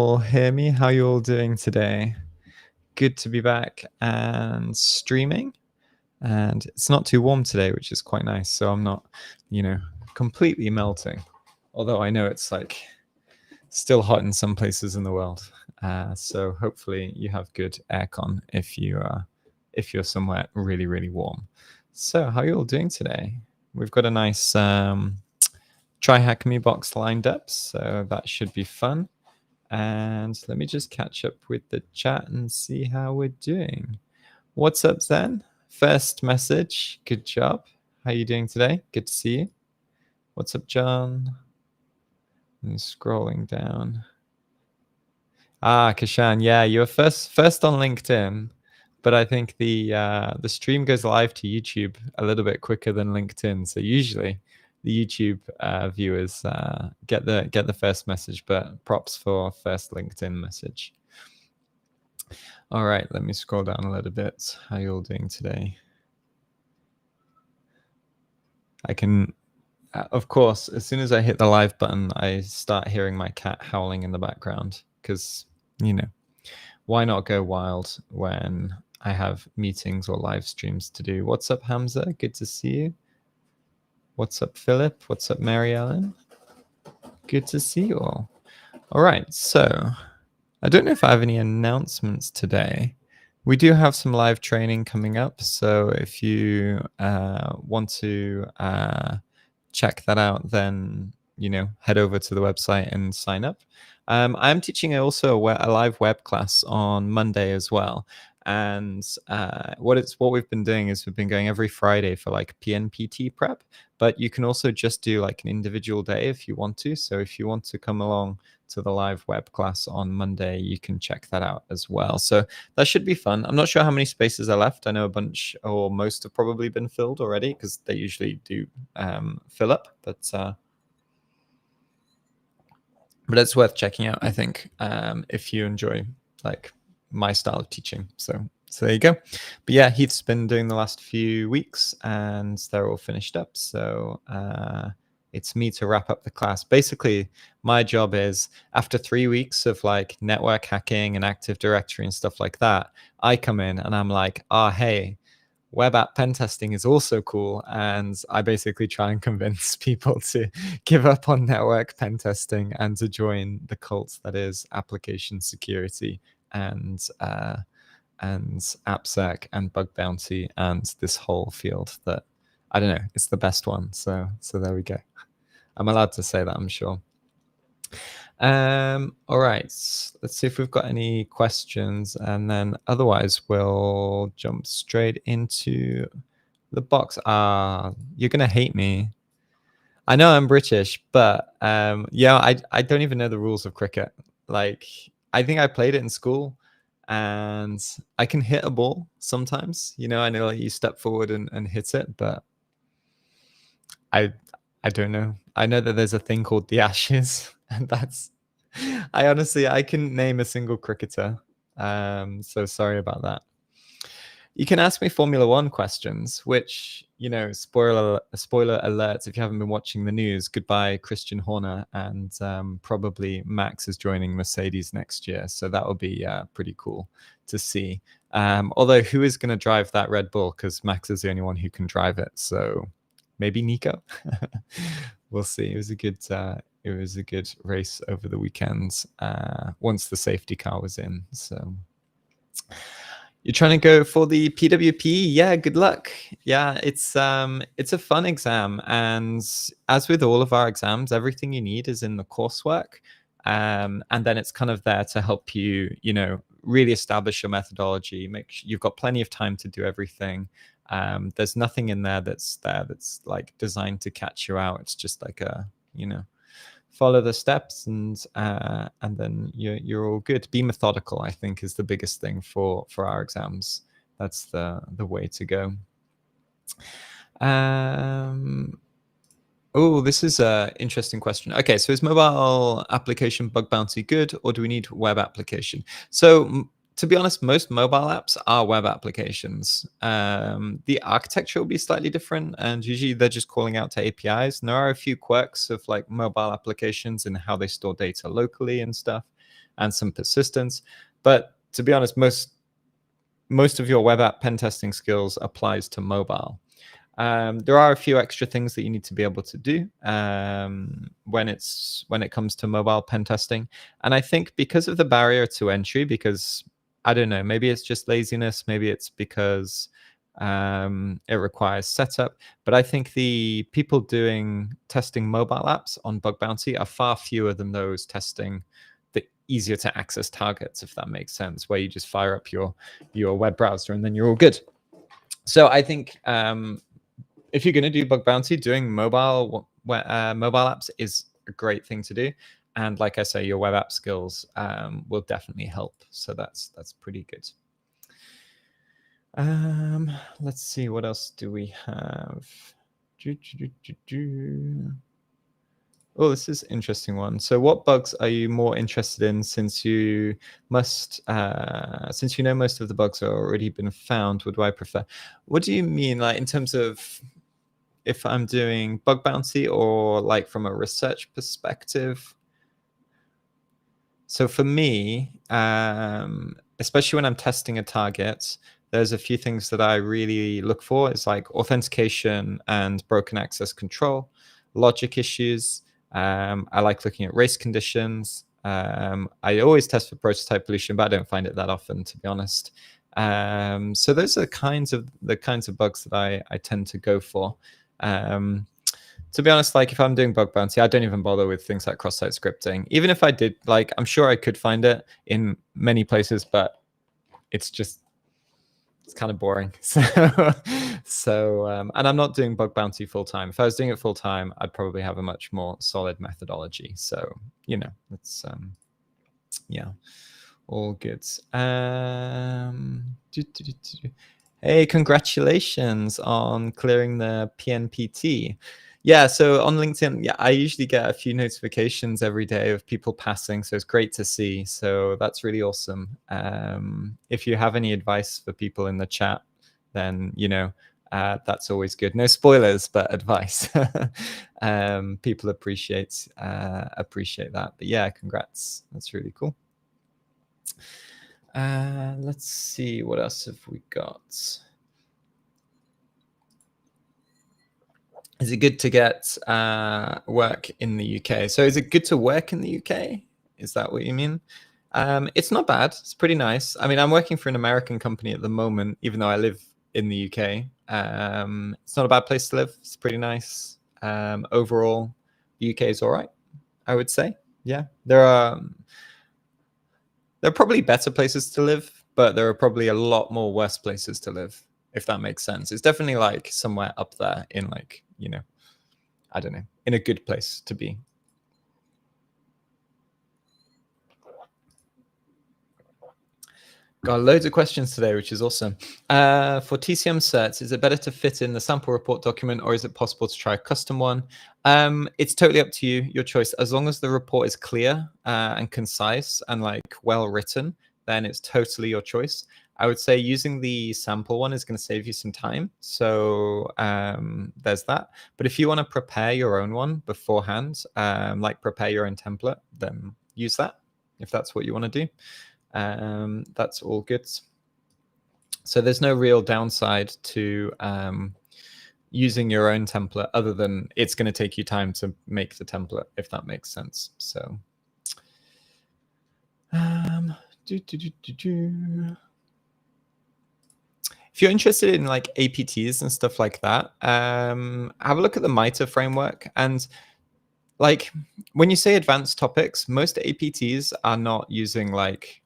all hear me? How you all doing today? Good to be back and streaming. And it's not too warm today, which is quite nice. So I'm not, completely melting. Although I know it's like still hot in some places in the world. So hopefully you have good aircon if you're somewhere really, really warm. So how are you all doing today? We've got a nice TryHackme box lined up, so that should be fun. And let me just catch up with the chat and see how we're doing. What's up, Zen? First message. Good job. How are you doing today? Good to see you. What's up, John? I'm scrolling down. Kashan, yeah, you're first on LinkedIn, but I think the stream goes live to YouTube a little bit quicker than LinkedIn. So usually the YouTube viewers get the first message, but props for first LinkedIn message. All right, let me scroll down a little bit. How are you all doing today? I can, of course, as soon as I hit the live button, I start hearing my cat howling in the background because, why not go wild when I have meetings or live streams to do? What's up, Hamza? Good to see you. What's up, Philip? What's up, Mary Ellen? Good to see you all. All right, so I don't know if I have any announcements today. We do have some live training coming up, so if you want to check that out, then head over to the website and sign up. I'm teaching also a live web class on Monday as well. And what we've been doing is we've been going every Friday for like PNPT prep, but you can also just do like an individual day if you want to. So if you want to come along to the live web class on Monday, you can check that out as well. So that should be fun. I'm not sure how many spaces are left. I know a bunch or most have probably been filled already because they usually do fill up, but it's worth checking out, I think, if you enjoy like my style of teaching. So there you go. But yeah, Heath's been doing the last few weeks and they're all finished up. So it's me to wrap up the class. Basically, my job is after 3 weeks of like network hacking and Active Directory and stuff like that, I come in and I'm like, hey, web app pen testing is also cool. And I basically try and convince people to give up on network pen testing and to join the cult that is application security and AppSec and bug bounty and this whole field that, I don't know, it's the best one. So there we go. I'm allowed to say that, I'm sure. All right, let's see if we've got any questions, and then otherwise we'll jump straight into the box. You're gonna hate me. I know I'm British, but yeah, I don't even know the rules of cricket. Like, I think I played it in school, and I can hit a ball sometimes. I know like, you step forward and hit it, but I don't know. I know that there's a thing called the Ashes, and that's. I couldn't name a single cricketer. So sorry about that. You can ask me Formula One questions, which, spoiler alerts, if you haven't been watching the news, goodbye Christian Horner, and probably Max is joining Mercedes next year. So that will be pretty cool to see. Although who is going to drive that Red Bull? Because Max is the only one who can drive it. So maybe Nico. We'll see. It was a good race over the weekend once the safety car was in. So you're trying to go for the PWP? Yeah, good luck. Yeah, it's a fun exam, and as with all of our exams, everything you need is in the coursework, and then it's kind of there to help you, really establish your methodology. Make sure you've got plenty of time to do everything. There's nothing in there that's like designed to catch you out. It's just like follow the steps and then you're all good. Be methodical, I think, is the biggest thing for our exams. That's the way to go. Oh, this is an interesting question. Okay, so is mobile application bug bounty good, or do we need web application? So to be honest, most mobile apps are web applications. The architecture will be slightly different, and usually they're just calling out to APIs. And there are a few quirks of like mobile applications and how they store data locally and stuff. and some persistence. But to be honest, most of your web app pen testing skills applies to mobile. There are a few extra things that you need to be able to do when it comes to mobile pen testing. And I think because of the barrier to entry, because I don't know, maybe it's just laziness, maybe it's because it requires setup. But I think the people doing testing mobile apps on bug bounty are far fewer than those testing the easier to access targets, if that makes sense, where you just fire up your web browser and then you're all good. So I think if you're going to do bug bounty, doing mobile apps is a great thing to do. And like I say, your web app skills will definitely help. So that's pretty good. Let's see, what else do we have? Oh, this is an interesting one. So what bugs are you more interested in, since you know most of the bugs are already been found? What do I prefer? What do you mean, like in terms of if I'm doing bug bounty, or like from a research perspective? So for me, especially when I'm testing a target, there's a few things that I really look for. It's like authentication and broken access control, logic issues. I like looking at race conditions. I always test for prototype pollution, but I don't find it that often, to be honest. So those are the kinds of bugs that I tend to go for. To be honest, like if I'm doing bug bounty, I don't even bother with things like cross-site scripting. Even if I did, like I'm sure I could find it in many places, but it's kind of boring. And I'm not doing bug bounty full time. If I was doing it full time, I'd probably have a much more solid methodology. So, you know, it's yeah, all good. Hey, congratulations on clearing the PNPT. Yeah, so on LinkedIn, yeah, I usually get a few notifications every day of people passing, so it's great to see. So that's really awesome. If you have any advice for people in the chat, then, you know, that's always good. No spoilers, but advice. People appreciate that. But yeah, congrats. That's really cool. Let's see, what else have we got? Is it good to get work in the UK? So is it good to work in the UK? Is that what you mean? It's not bad. It's pretty nice. I mean, I'm working for an American company at the moment, even though I live in the UK. It's not a bad place to live. It's pretty nice. Overall, the UK is all right, I would say. Yeah, there are probably better places to live, but there are probably a lot more worse places to live, if that makes sense. It's definitely like somewhere up there in, like, you know, I don't know, in a good place to be. Got loads of questions today, which is awesome. For TCM certs, is it better to fit in the sample report document, or is it possible to try a custom one? It's totally up to you, your choice. As long as the report is clear and concise and like well written, then it's totally your choice. I would say using the sample one is going to save you some time. So there's that. But if you want to prepare your own one beforehand, like prepare your own template, then use that if that's what you want to do. That's all good. So there's no real downside to using your own template, other than it's going to take you time to make the template, if that makes sense. So if you're interested in like APTs and stuff like that, have a look at the MITRE framework. And like when you say advanced topics, most APTs are not using like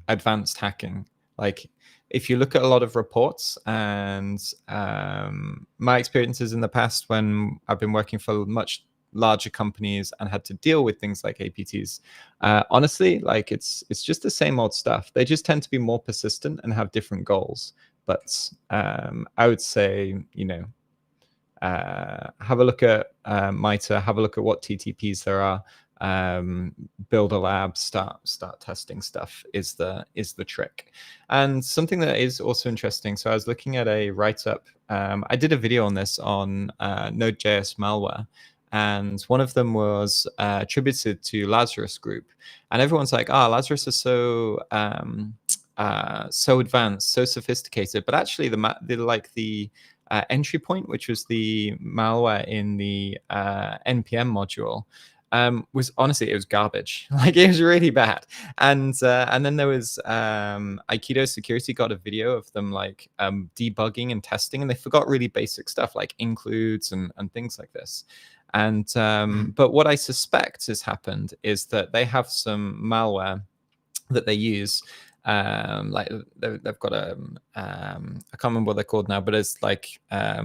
advanced hacking. Like if you look at a lot of reports, and my experiences in the past when I've been working for much larger companies and had to deal with things like APTs, honestly, like it's just the same old stuff. They just tend to be more persistent and have different goals. But I would say, you know, have a look at MITRE, have a look at what TTPs there are, build a lab, start testing stuff is the trick. And something that is also interesting, so I was looking at a write-up, I did a video on this on Node.js malware, and one of them was attributed to Lazarus Group, and everyone's like, "Ah, Lazarus is so so advanced, so sophisticated," but actually the entry point, which was the malware in the npm module, was honestly, it was garbage. Like, it was really bad. And then there was Aikido Security got a video of them like debugging and testing, and they forgot really basic stuff like includes and things like this. And but what I suspect has happened is that they have some malware that they use, like they've got a I can't remember what they're called now, but it's like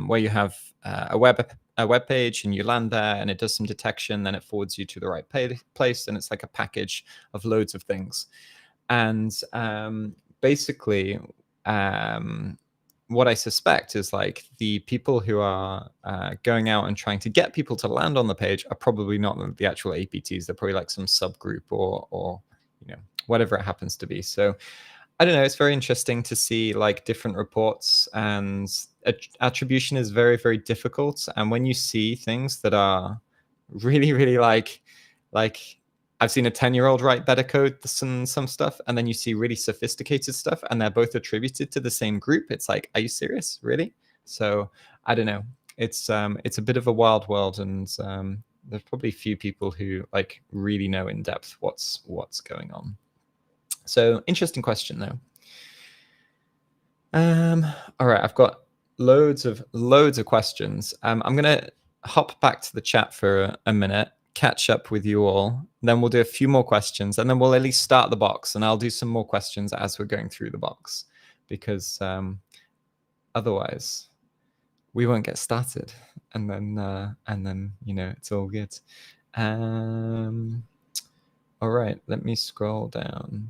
where you have a web page and you land there and it does some detection, then it forwards you to the right place, and it's like a package of loads of things. And basically, what I suspect is like the people who are going out and trying to get people to land on the page are probably not the actual APTs. They're probably like some subgroup or you know, whatever it happens to be. So I don't know. It's very interesting to see like different reports, and attribution is very, very difficult. And when you see things that are really, really like I've seen a 10-year-old write better code than some stuff, and then you see really sophisticated stuff, and they're both attributed to the same group. It's like, are you serious, really? So I don't know. It's a bit of a wild world, and there's probably few people who like really know in depth what's going on. So interesting question though. All right, I've got loads of questions. I'm gonna hop back to the chat for a minute, catch up with you all, then we'll do a few more questions, and then we'll at least start the box, and I'll do some more questions as we're going through the box, because otherwise we won't get started, and then you know, it's all good. All right, let me scroll down.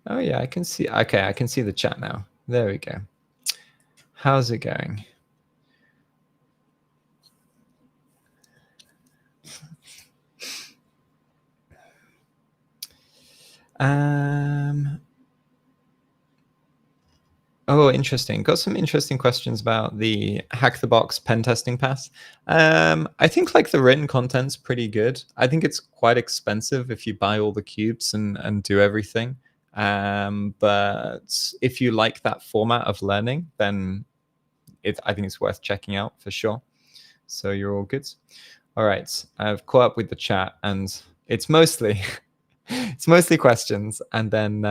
Oh yeah, I can see. Okay, I can see the chat now. There we go. How's it going? Oh, interesting. Got some interesting questions about the Hack the Box pen testing pass. I think like the written content's pretty good. I think it's quite expensive if you buy all the cubes and do everything. But if you like that format of learning, then I think it's worth checking out for sure. So you're all good. All right, I've caught up with the chat, and it's mostly it's mostly questions, and then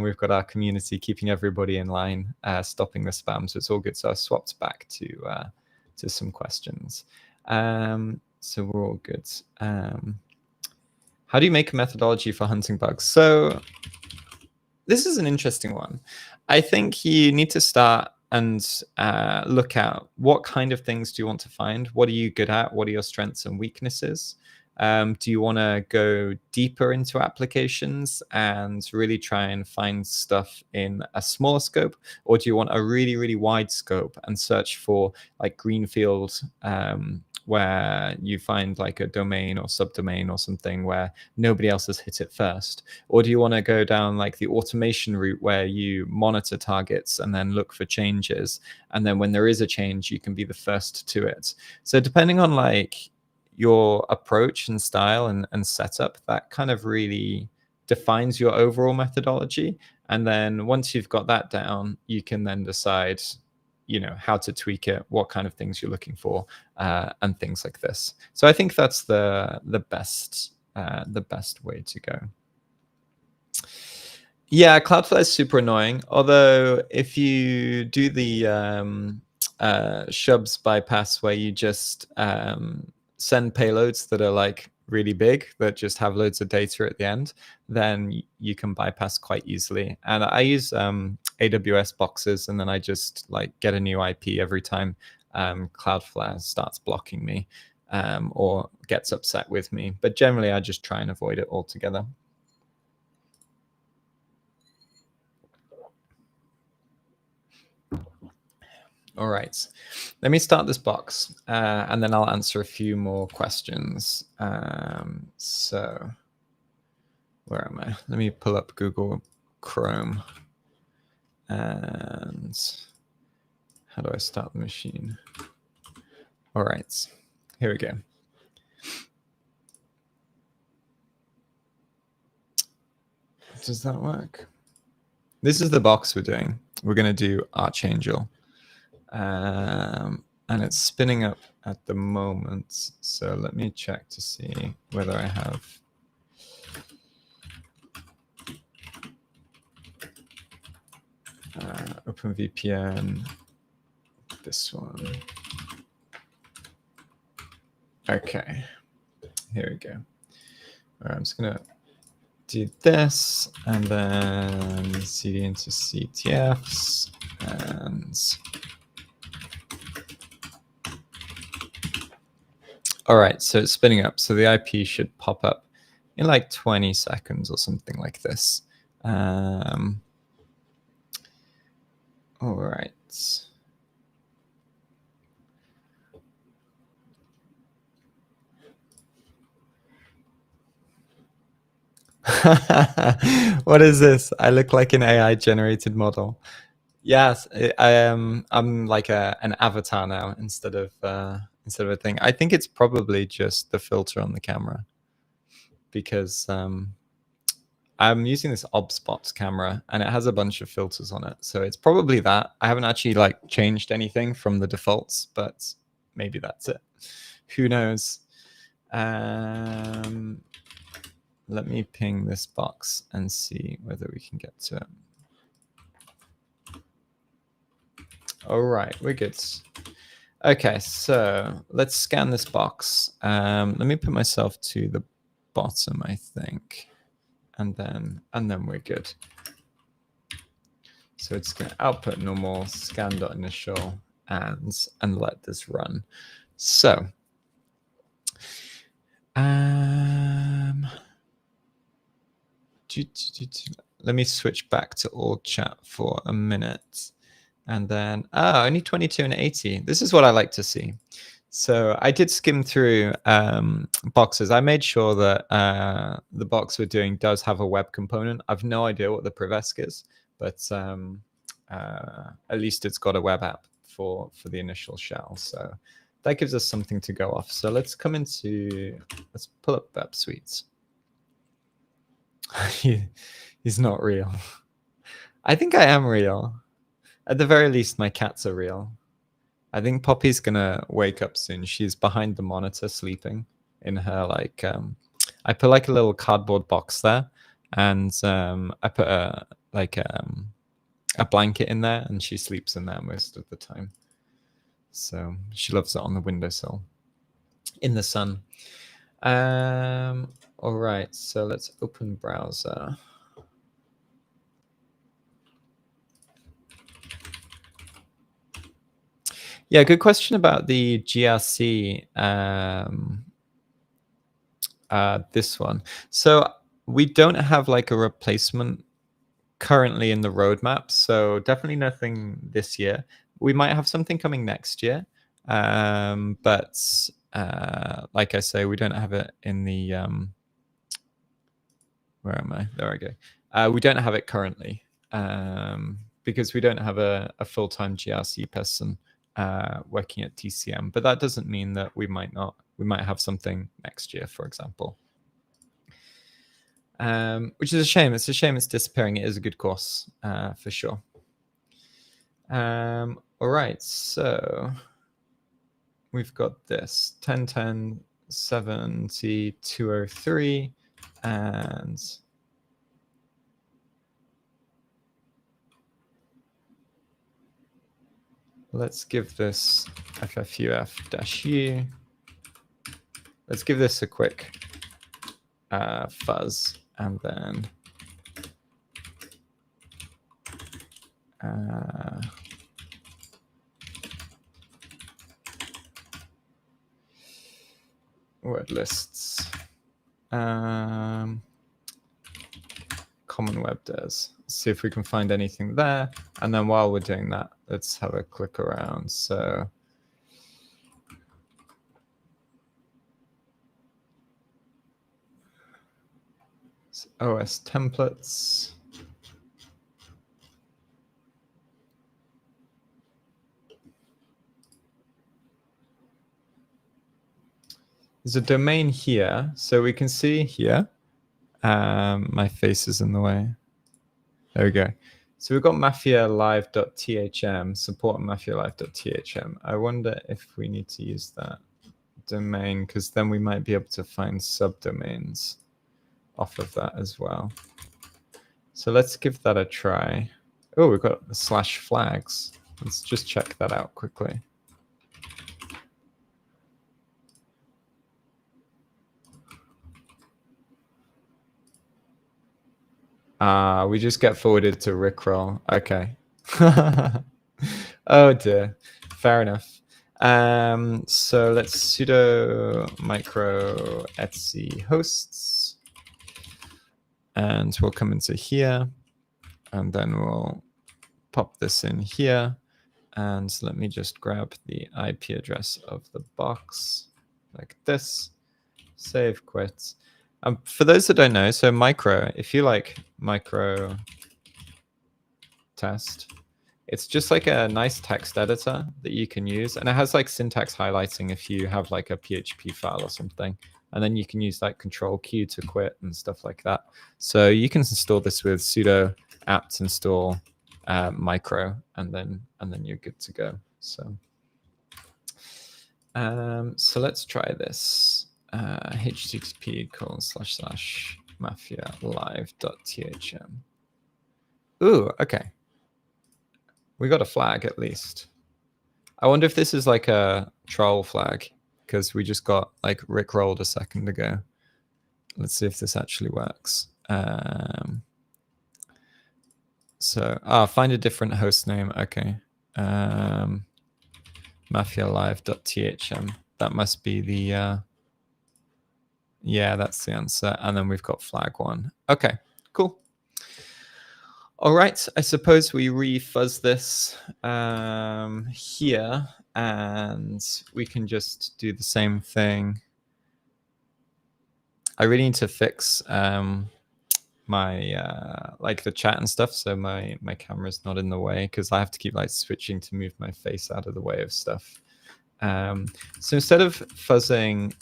we've got our community keeping everybody in line, stopping the spam. So it's all good. So I swapped back to some questions. So we're all good. How do you make a methodology for hunting bugs? So this is an interesting one. I think you need to start and look at what kind of things do you want to find? What are you good at? What are your strengths and weaknesses? Do you want to go deeper into applications and really try and find stuff in a smaller scope? Or do you want a really, really wide scope and search for like greenfield, where you find like a domain or subdomain or something where nobody else has hit it first? Or do you want to go down like the automation route where you monitor targets and then look for changes, and then when there is a change you can be the first to it? So depending on like your approach and style and setup, that kind of really defines your overall methodology. And then once you've got that down, you can then decide, you know, how to tweak it, what kind of things you're looking for, and things like this. So I think that's the best way to go. Yeah, Cloudflare is super annoying. Although if you do the Shubs bypass, where you just send payloads that are like really big, that just have loads of data at the end, then you can bypass quite easily. And I use AWS boxes, and then I just like get a new IP every time Cloudflare starts blocking me or gets upset with me. But generally, I just try and avoid it altogether. All right, let me start this box, and then I'll answer a few more questions. So where am I? Let me pull up Google Chrome. And how do I start the machine? All right, here we go. Does that work? This is the box we're doing. We're going to do Archangel. And it's spinning up at the moment. So let me check to see whether I have... OpenVPN, this one. Okay, here we go. All right, I'm just gonna do this and then cd into CTFs and all right, so it's spinning up. So the IP should pop up in like 20 seconds or something like this. All right. What is this? I look like an AI generated model. Yes, I am. I'm like an avatar now instead of a thing. I think it's probably just the filter on the camera because I'm using this OBSBot camera and it has a bunch of filters on it. So it's probably that. I haven't actually like changed anything from the defaults, but maybe that's it. Who knows? Let me ping this box and see whether we can get to it. All right, we're good. Okay, so let's scan this box. Let me put myself to the bottom, I think, and then we're good. So it's going to output normal scan.initial and let this run. So let me switch back to all chat for a minute. And then, only 22 and 80. This is what I like to see. So I did skim through boxes. I made sure that the box we're doing does have a web component. I've no idea what the privesc is, but at least it's got a web app for the initial shell. So that gives us something to go off. So let's come into, let's pull up Web Suites. He's not real. I think I am real. At the very least, my cats are real. I think Poppy's gonna wake up soon. She's behind the monitor sleeping in her like I put like a little cardboard box there and I put a blanket in there and she sleeps in there most of the time. So she loves it on the windowsill in the sun. All right, so let's open browser. Yeah, good question about the GRC. This one. So we don't have like a replacement currently in the roadmap. So definitely nothing this year. We might have something coming next year. But like I say, we don't have it in the where am I? There I go. We don't have it currently because we don't have a full-time GRC person working at TCM. But that doesn't mean that we might not. We might have something next year, for example. Which is a shame. It's a shame it's disappearing. It is a good course for sure. All right, so we've got this 1010 70 203 and let's give this ffuf-u. Let's give this a quick fuzz and then word lists. Common web des. See if we can find anything there. And then while we're doing that, let's have a click around. So OS templates. there's a domain here. So we can see here, my face is in the way. There we go. So we've got mafialive.thm, support mafialive.thm. I wonder if we need to use that domain, because then we might be able to find subdomains off of that as well. So let's give that a try. Oh, we've got the /flags. Let's just check that out quickly. We just get forwarded to Rickroll. Okay. Oh dear. Fair enough. So let's sudo micro etc hosts, and we'll come into here, and then we'll pop this in here. And let me just grab the IP address of the box like this. Save, quit. For those that don't know, so micro, if you like micro test, it's just like a nice text editor that you can use. And it has like syntax highlighting if you have like a PHP file or something. And then you can use like control Q to quit and stuff like that. So you can install this with sudo apt install micro, and then you're good to go. So so let's try this. http://mafialive.thm. Ooh, okay. We got a flag at least. I wonder if this is like a troll flag, because we just got like rickrolled a second ago. Let's see if this actually works. So, find a different host name. Okay. Mafialive.thm. That must be the, yeah, that's the answer. And then we've got flag 1. Okay, cool. All right, I suppose we refuzz this here, and we can just do the same thing. I really need to fix my like the chat and stuff, so my camera's not in the way, because I have to keep like switching to move my face out of the way of stuff. So instead of fuzzing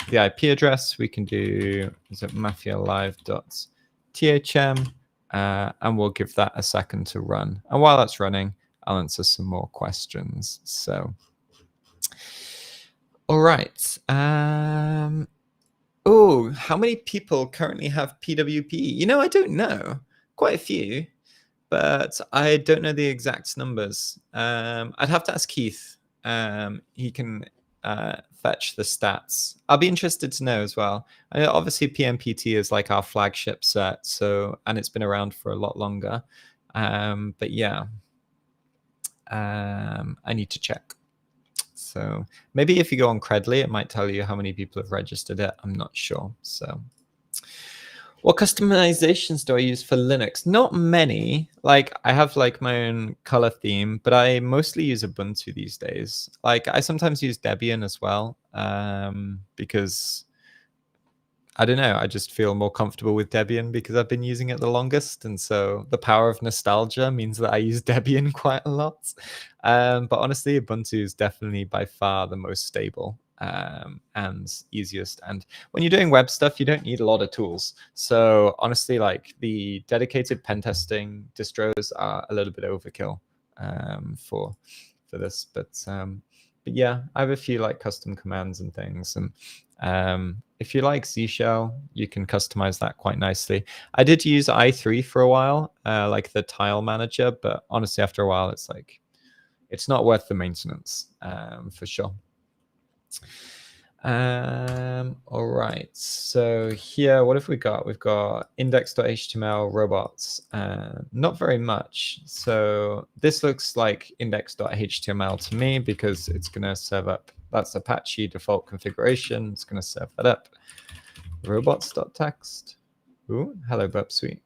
the IP address, we can do mafialive.thm, and we'll give that a second to run. And while that's running, I'll answer some more questions. So, all right. Oh, how many people currently have PWP? You know, I don't know. Quite a few, but I don't know the exact numbers. I'd have to ask Keith. He can fetch the stats. I'll be interested to know as well. I know obviously PMPT is like our flagship set, so, and it's been around for a lot longer. But yeah, I need to check. So maybe if you go on Credly, it might tell you how many people have registered it. I'm not sure. So what customizations do I use for Linux? Not many. Like I have like my own color theme, but I mostly use Ubuntu these days. Like I sometimes use Debian as well, because I don't know, I just feel more comfortable with Debian because I've been using it the longest. And so the power of nostalgia means that I use Debian quite a lot. But honestly, Ubuntu is definitely by far the most stable and easiest. And when you're doing web stuff, you don't need a lot of tools. So honestly, like the dedicated pen testing distros are a little bit overkill for this. But yeah, I have a few like custom commands and things. And if you like Z Shell, you can customize that quite nicely. I did use i3 for a while, like the tile manager, but honestly, after a while, it's like, it's not worth the maintenance for sure. All right, so here, what have we got? We've got index.html robots, not very much. So this looks like index.html to me because it's going to serve up, that's Apache default configuration. It's going to serve that up. Robots.txt. Ooh, hello, Burp Suite.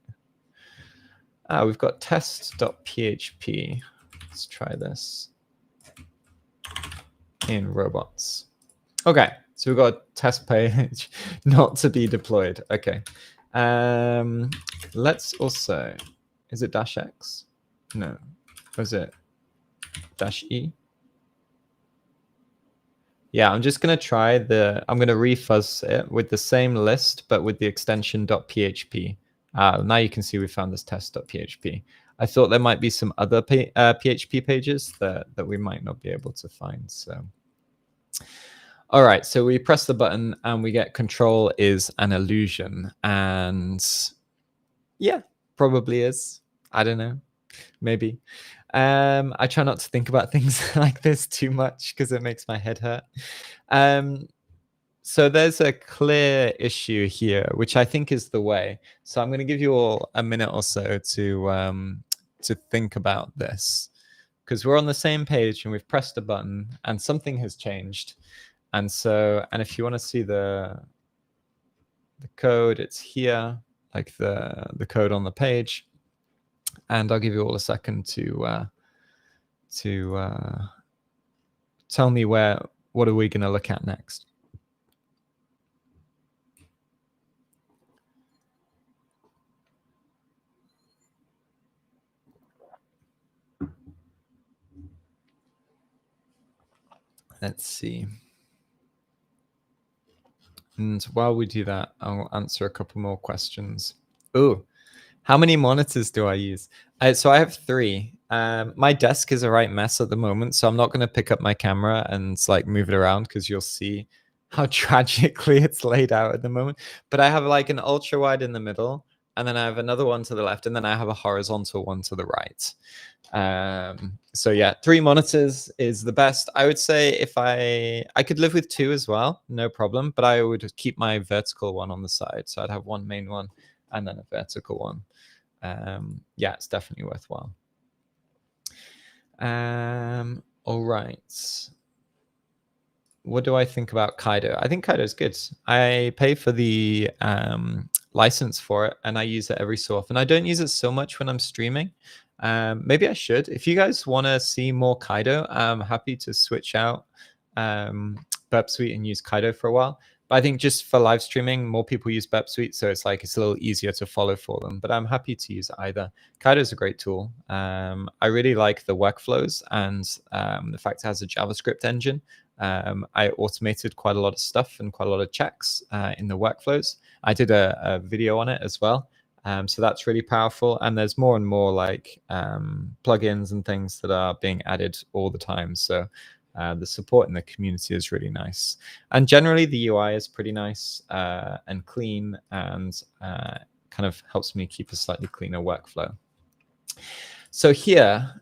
We've got test.php. Let's try this in robots. Okay, so we've got a test page not to be deployed. Okay. Let's also, is it -x? No. Or is it -e? Yeah, I'm just going to try I'm going to refuzz it with the same list, but with the extension .php. Now you can see we found this test.php. I thought there might be some other PHP pages that we might not be able to find. So, all right, so we press the button and we get control is an illusion. And yeah, probably is. I don't know. Maybe. I try not to think about things like this too much because it makes my head hurt. So there's a clear issue here, which I think is the way. So I'm going to give you all a minute or so to think about this, because we're on the same page and we've pressed a button and something has changed. And if you want to see the code, it's here, like the code on the page. And I'll give you all a second to tell me what are we going to look at next. Let's see. And while we do that, I'll answer a couple more questions. Oh, how many monitors do I use? So I have 3. My desk is a right mess at the moment, so I'm not going to pick up my camera and like move it around because you'll see how tragically it's laid out at the moment. But I have like an ultra wide in the middle, and then I have another one to the left, and then I have a horizontal one to the right. So yeah, 3 monitors is the best. I would say if I could live with 2 as well, no problem, but I would keep my vertical one on the side. So I'd have one main one and then a vertical one. Yeah, it's definitely worthwhile. All right. What do I think about Kaido? I think Kaido is good. I pay for the license for it, and I use it every so often. I don't use it so much when I'm streaming. Maybe I should. If you guys want to see more Kaido, I'm happy to switch out Burp Suite and use Kaido for a while. But I think just for live streaming, more people use Burp Suite, so it's like it's a little easier to follow for them. But I'm happy to use either. Kaido is a great tool. I really like the workflows and the fact it has a JavaScript engine. I automated quite a lot of stuff and quite a lot of checks in the workflows. I did a video on it as well. So that's really powerful. And there's more and more like plugins and things that are being added all the time. So the support in the community is really nice. And generally the UI is pretty nice and clean, and kind of helps me keep a slightly cleaner workflow. So here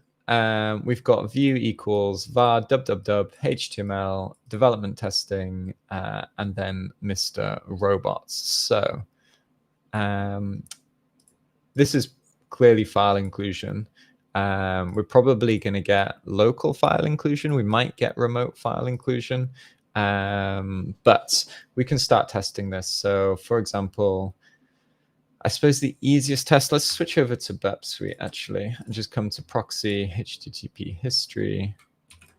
we've got view equals var www HTML development testing and then Mr. Robots. So this is clearly file inclusion. We're probably going to get local file inclusion. We might get remote file inclusion, but we can start testing this. So for example, I suppose the easiest test, let's switch over to Burp Suite actually, and just come to proxy, HTTP history,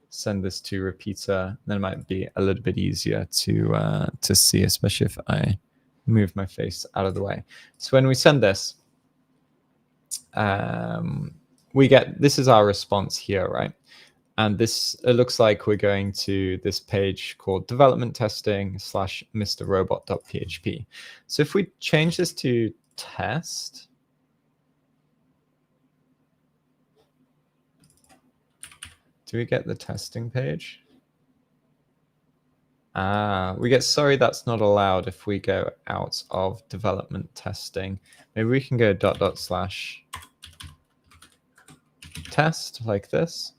send this to repeater. Then it might be a little bit easier to see, especially if I move my face out of the way. So when we send this, we get, this is our response here, right? And this, it looks like we're going to this page called development testing / mrrobot.php. So if we change this to test, do we get the testing page? We get sorry that's not allowed if we go out of development testing. Maybe we can go .. test like this.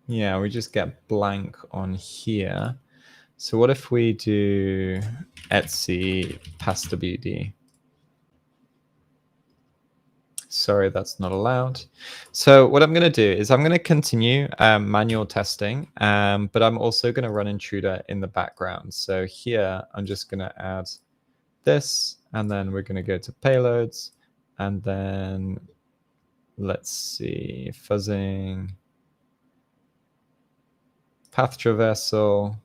Yeah, we just get blank on here. So what if we do etc pastawd? Sorry, that's not allowed. So what I'm going to do is I'm going to continue manual testing, but I'm also going to run intruder in the background. So here I'm just going to add this, and then we're going to go to payloads, and then let's see, fuzzing, path traversal,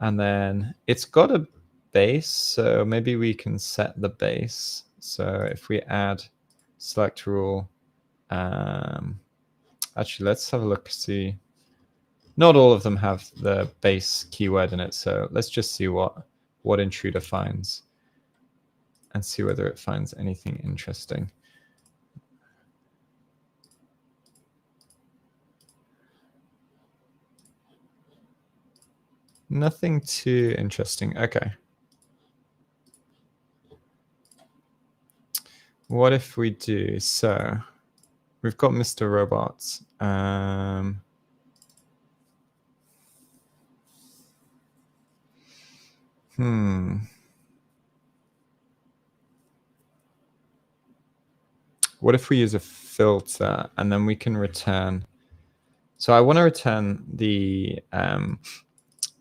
and then it's got a base, so maybe we can set the base. So if we add select rule, Actually, let's have a look, see. Not all of them have the base keyword in it, so let's just see what intruder finds and see whether it finds anything interesting. Nothing too interesting. Okay. What if we do, so we've got Mr. Robot. What if we use a filter and then we can return? So I want to return the,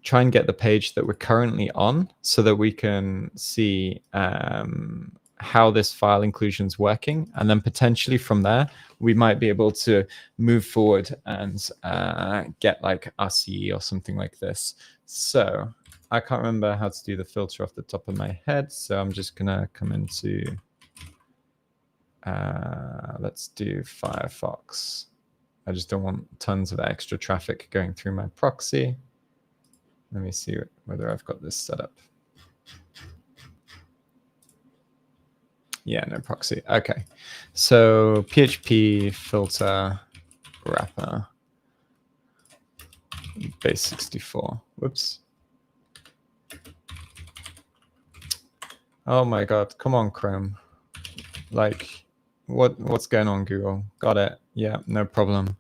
try and get the page that we're currently on so that we can see how this file inclusion is working. And then potentially from there, we might be able to move forward and get like RCE or something like this. So I can't remember how to do the filter off the top of my head. So I'm just going to come into, let's do Firefox. I just don't want tons of extra traffic going through my proxy. Let me see whether I've got this set up. Yeah, no proxy. Okay. So PHP filter wrapper base 64. Whoops. Oh my God. Come on, Chrome. Like, what's going on, Google? Got it. Yeah, no problem.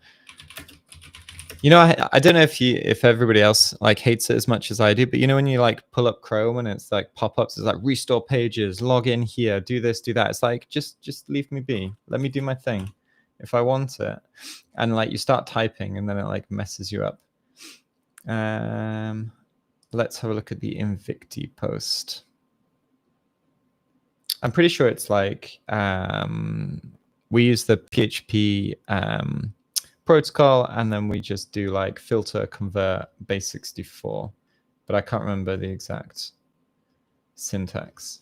You know, I don't know if everybody else like hates it as much as I do, but you know when you like pull up Chrome and it's like pop-ups, it's like restore pages, log in here, do this, do that. It's like just leave me be. Let me do my thing if I want it. And like you start typing and then it like messes you up. Let's have a look at the Invicti post. I'm pretty sure it's like we use the PHP protocol, and then we just do like filter convert base 64, but I can't remember the exact syntax.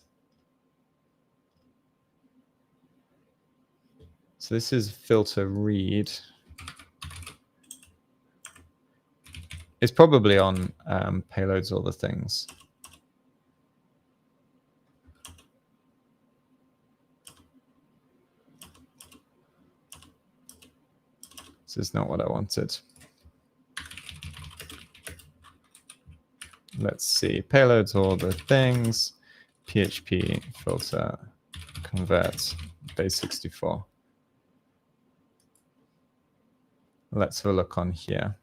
So this is filter read. It's probably on payloads, all the things. This is not what I wanted. Let's see, payloads, all the things, PHP filter convert base 64. Let's have a look on here.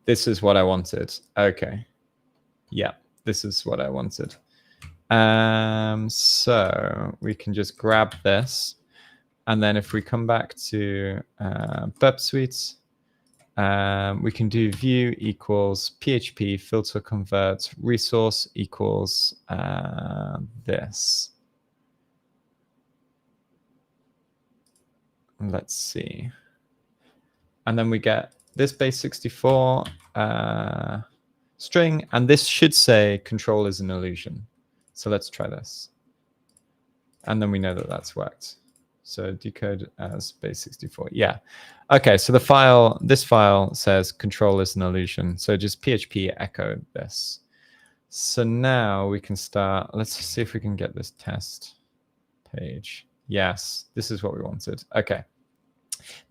This is what I wanted. Okay. Yeah, this is what I wanted. So we can just grab this. And then if we come back to Burp Suite, we can do view equals PHP filter convert resource equals this. Let's see. And then we get this base 64 string, and this should say control is an illusion. So let's try this. And then we know that that's worked. So decode as base 64. Yeah. Okay, so this file says control is an illusion. So just PHP echo this. So now we can start. Let's see if we can get this test page. Yes, this is what we wanted. Okay.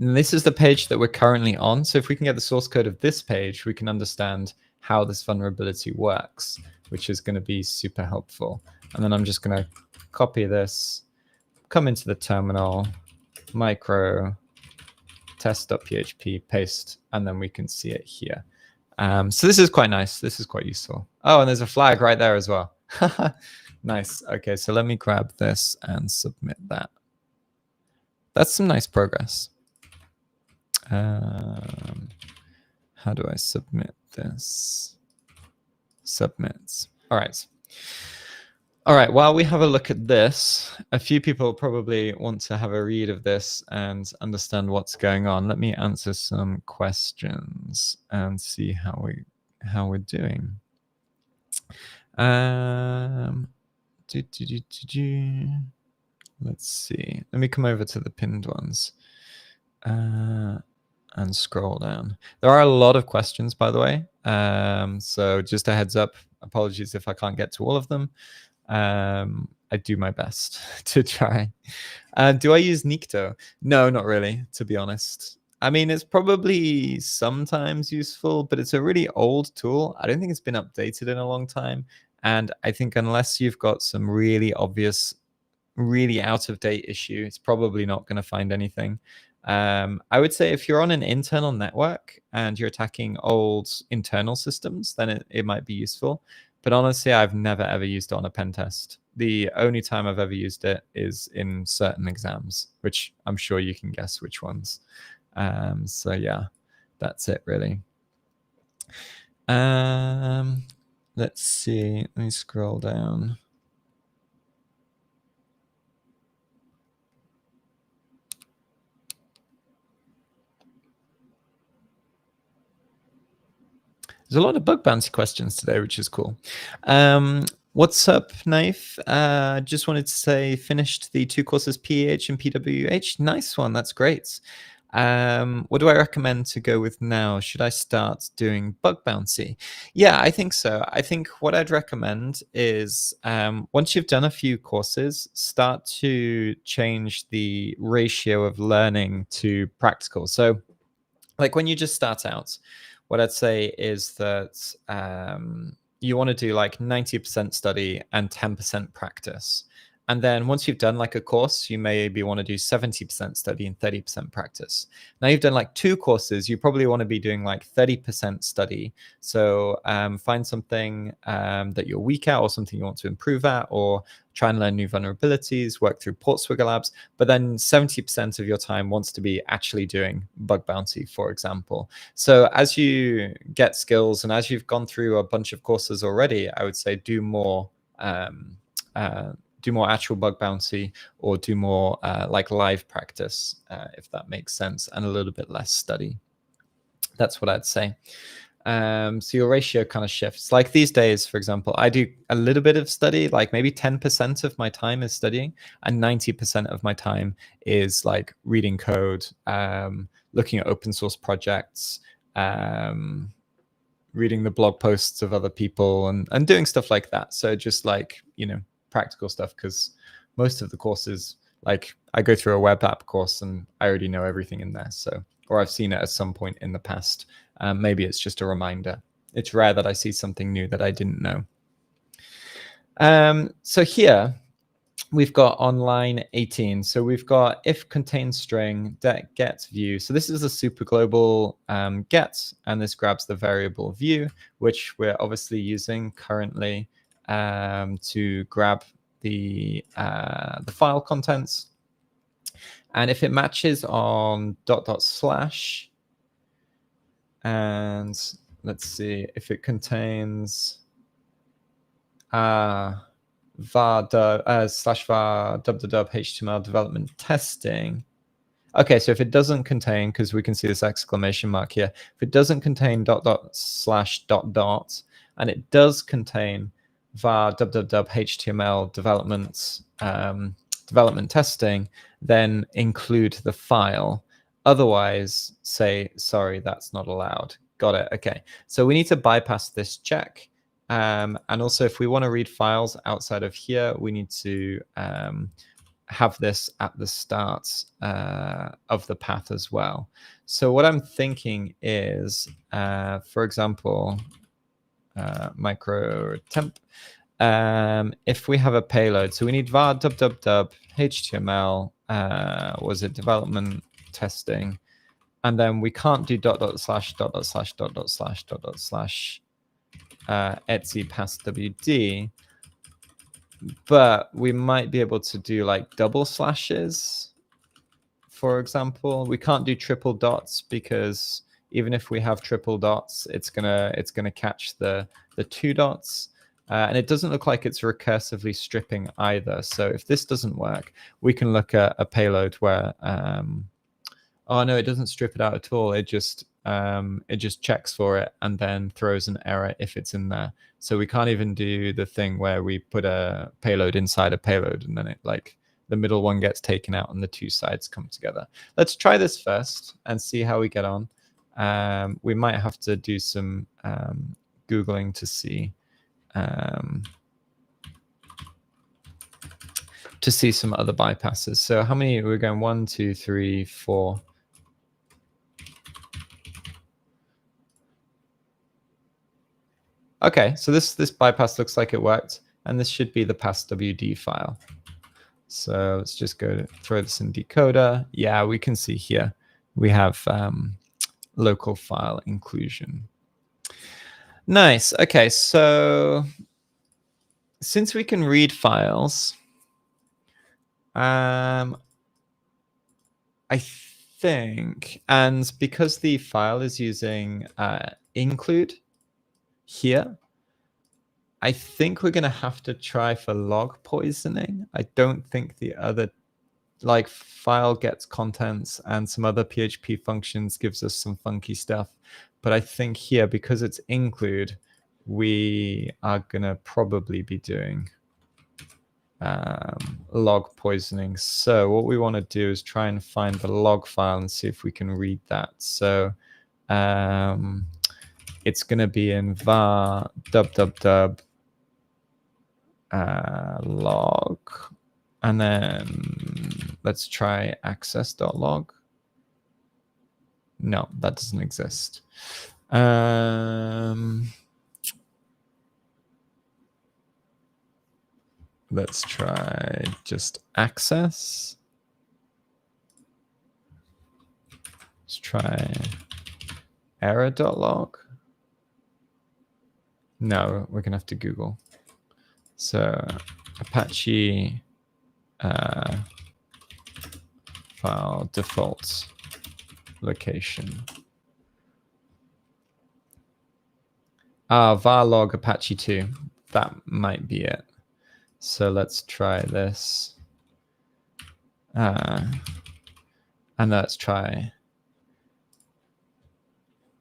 And this is the page that we're currently on. So if we can get the source code of this page, we can understand how this vulnerability works, which is going to be super helpful. And then I'm just going to copy this, come into the terminal, micro, test.php, paste, and then we can see it here. So this is quite nice. This is quite useful. Oh, and there's a flag right there as well. Nice. Okay, so let me grab this and submit that. That's some nice progress. How do I submit this? Submits. All right. All right, while we have a look at this, a few people probably want to have a read of this and understand what's going on. Let me answer some questions and see how we how we're doing. Let's see. Let me come over to the pinned ones and scroll down. There are a lot of questions, by the way. So just a heads up. Apologies if I can't get to all of them. I do my best to try. Do I use Nikto? No, not really, to be honest. I mean, it's probably sometimes useful, but it's a really old tool. I don't think it's been updated in a long time. And I think unless you've got some really obvious, really out of date issue, it's probably not going to find anything. I would say if you're on an internal network and you're attacking old internal systems, then it might be useful. But honestly, I've never ever used it on a pen test. The only time I've ever used it is in certain exams, which I'm sure you can guess which ones. So yeah, that's it really. Let's see. Let me scroll down. There's a lot of bug bounty questions today, which is cool. What's up, Knife? Just wanted to say, finished the 2 courses, PEH and PWH. Nice one. That's great. What do I recommend to go with now? Should I start doing bug bounty? Yeah, I think so. I think what I'd recommend is once you've done a few courses, start to change the ratio of learning to practical. So like when you just start out, what I'd say is that you want to do like 90% study and 10% practice. And then once you've done like a course, you maybe want to do 70% study and 30% practice. Now you've done like 2 courses, you probably want to be doing like 30% study. So find something that you're weak at or something you want to improve at, or try and learn new vulnerabilities, work through port swigger labs. But then 70% of your time wants to be actually doing bug bounty, for example. So as you get skills and as you've gone through a bunch of courses already, I would say do more actual bug bounty, or do more like live practice, if that makes sense, and a little bit less study. That's what I'd say. So your ratio kind of shifts. Like these days, for example, I do a little bit of study, like maybe 10% of my time is studying, and 90% of my time is like reading code, looking at open source projects, reading the blog posts of other people, and doing stuff like that. So just like, practical stuff, because most of the courses, like I go through a web app course and I already know everything in there. So, or I've seen it at some point in the past. Maybe it's just a reminder. It's rare that I see something new that I didn't know. So here we've got online 18. So we've got if contains string get view. So this is a super global get, and this grabs the variable view, which we're obviously using currently to grab the file contents. And if it matches on ... and let's see if it contains var /var development testing. Okay, so if it doesn't contain, because we can see this exclamation mark here, if it doesn't contain ... and it does contain var html development testing, then include the file. Otherwise, say, sorry, that's not allowed. Got it. Okay. So we need to bypass this check. And also, if we want to read files outside of here, we need to have this at the start of the path as well. So what I'm thinking is, for example, micro temp, if we have a payload, so we need var html, was it development testing, and then we can't do ... etc pass wd, but we might be able to do like double slashes, for example. We can't do triple dots, because even if we have triple dots, it's gonna catch the 2 dots. And it doesn't look like it's recursively stripping either. So if this doesn't work, we can look at a payload where, oh no, it doesn't strip it out at all. It just it just checks for it and then throws an error if it's in there. So we can't even do the thing where we put a payload inside a payload and then it like the middle one gets taken out and the two sides come together. Let's try this first and see how we get on. We might have to do some Googling to see some other bypasses. So how many we're going? 1, 2, 3, 4. Okay, so this bypass looks like it worked, and this should be the passwd file. So let's just go throw this in decoder. Yeah, we can see here we have local file inclusion. Nice. Okay, so since we can read files, I think, and because the file is using include here, I think we're going to have to try for log poisoning. I don't think the other like file gets contents and some other PHP functions gives us some funky stuff. But I think here, because it's include, we are going to probably be doing log poisoning. So what we want to do is try and find the log file and see if we can read that. So it's going to be in var www log, and then let's try access.log. No, that doesn't exist. Let's try just access. Let's try error.log. No, we're going to have to Google. So Apache file default location. Var log Apache 2. That might be it. So let's try this. And let's try.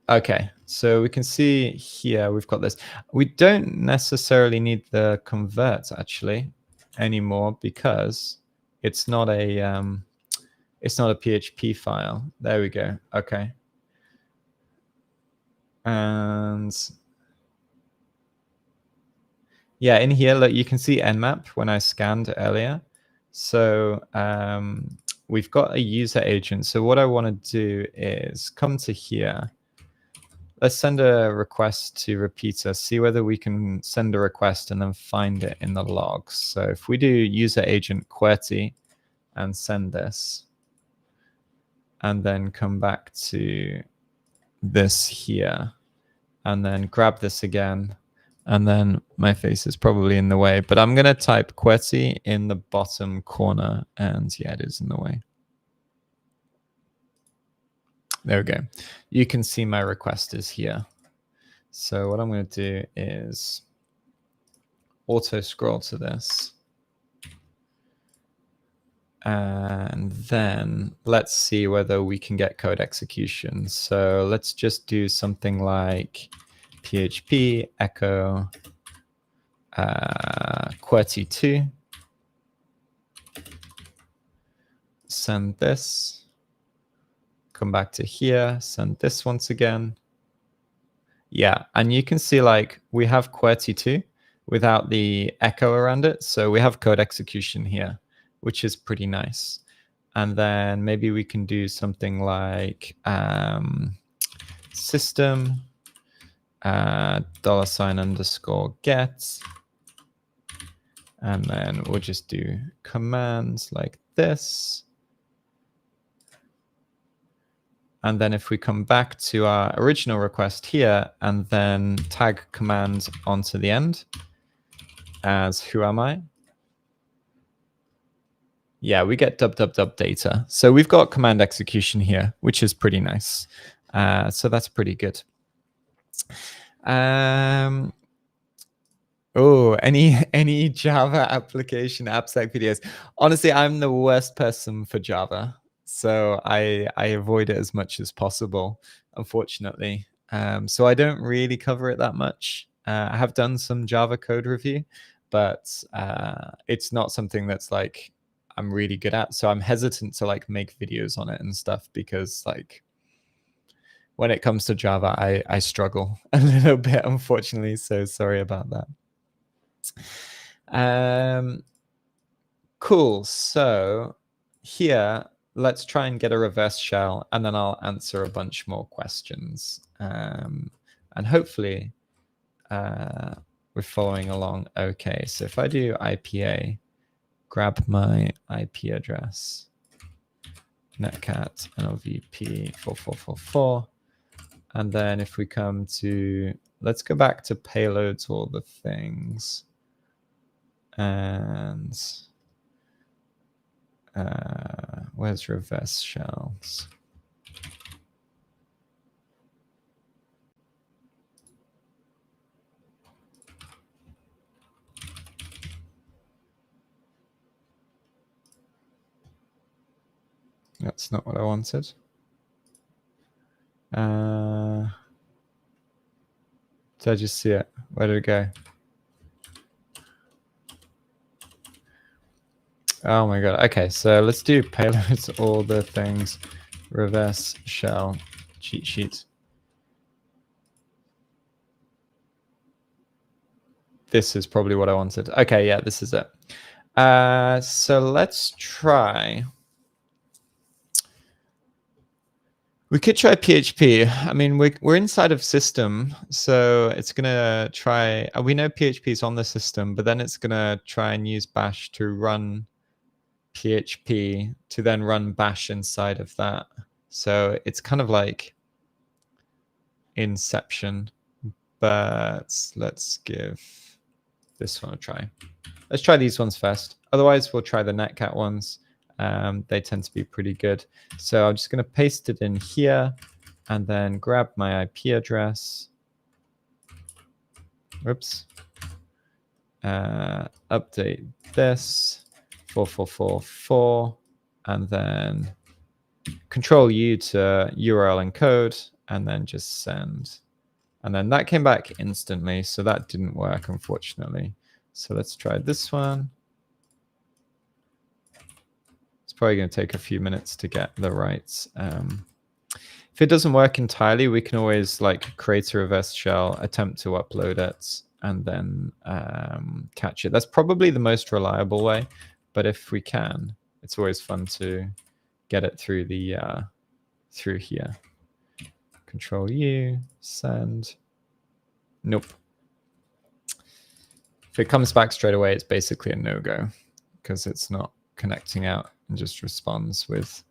Okay, so we can see here we've got this. We don't necessarily need the convert actually anymore because it's not a PHP file. There we go. Okay. And yeah, in here, look, you can see nmap when I scanned earlier. So we've got a user agent. So what I want to do is come to here. Let's send a request to repeater, see whether we can send a request and then find it in the logs. So if we do user agent QWERTY and send this, and then come back to this here, and then grab this again, and then my face is probably in the way, but I'm going to type QWERTY in the bottom corner, and yeah, it is in the way. There we go. You can see my request is here. So what I'm going to do is auto scroll to this. And then let's see whether we can get code execution. So let's just do something like PHP echo QWERTY2. Send this. Come back to here, send this once again. Yeah, and you can see like we have QWERTY2 without the echo around it. So we have code execution here, which is pretty nice. And then maybe we can do something like system $_get. And then we'll just do commands like this. And then if we come back to our original request here and then tag command onto the end as who am I? Yeah, we get www data. So we've got command execution here, which is pretty nice. So that's pretty good. Oh, any Java application AppSec videos? Honestly, I'm the worst person for Java. So I avoid it as much as possible, unfortunately. So I don't really cover it that much. I have done some Java code review, but it's not something that's like I'm really good at. So I'm hesitant to like make videos on it and stuff because like when it comes to Java, I struggle a little bit, unfortunately. So sorry about that. Cool. So here, let's try and get a reverse shell, and then I'll answer a bunch more questions. And hopefully we're following along okay. So if I do IPA, grab my IP address, netcat NLVP 4444. And then if we come to, let's go back to payloads, all the things. And where's reverse shells? That's not what I wanted. Did I just see it? Where did it go? Oh my god. Okay, so let's do payloads, all the things, reverse shell, cheat sheet. This is probably what I wanted. Okay, yeah, this is it. So let's try. We could try PHP. I mean, we're inside of system, so it's gonna try. We know PHP is on the system, but then it's gonna try and use bash to run PHP to then run bash inside of that. So it's kind of like Inception, but let's give this one a try. Let's try these ones first. Otherwise, we'll try the netcat ones. They tend to be pretty good. So I'm just going to paste it in here and then grab my IP address. Whoops. Update this 4444 and then Control U to URL encode and then just send. And then that came back instantly. So that didn't work, unfortunately. So let's try this one. It's probably going to take a few minutes to get the right. If it doesn't work entirely, we can always like create a reverse shell, attempt to upload it, and then catch it. That's probably the most reliable way. But if we can, it's always fun to get it through the through here. Control U, send. Nope. If it comes back straight away, it's basically a no-go because it's not connecting out and just responds with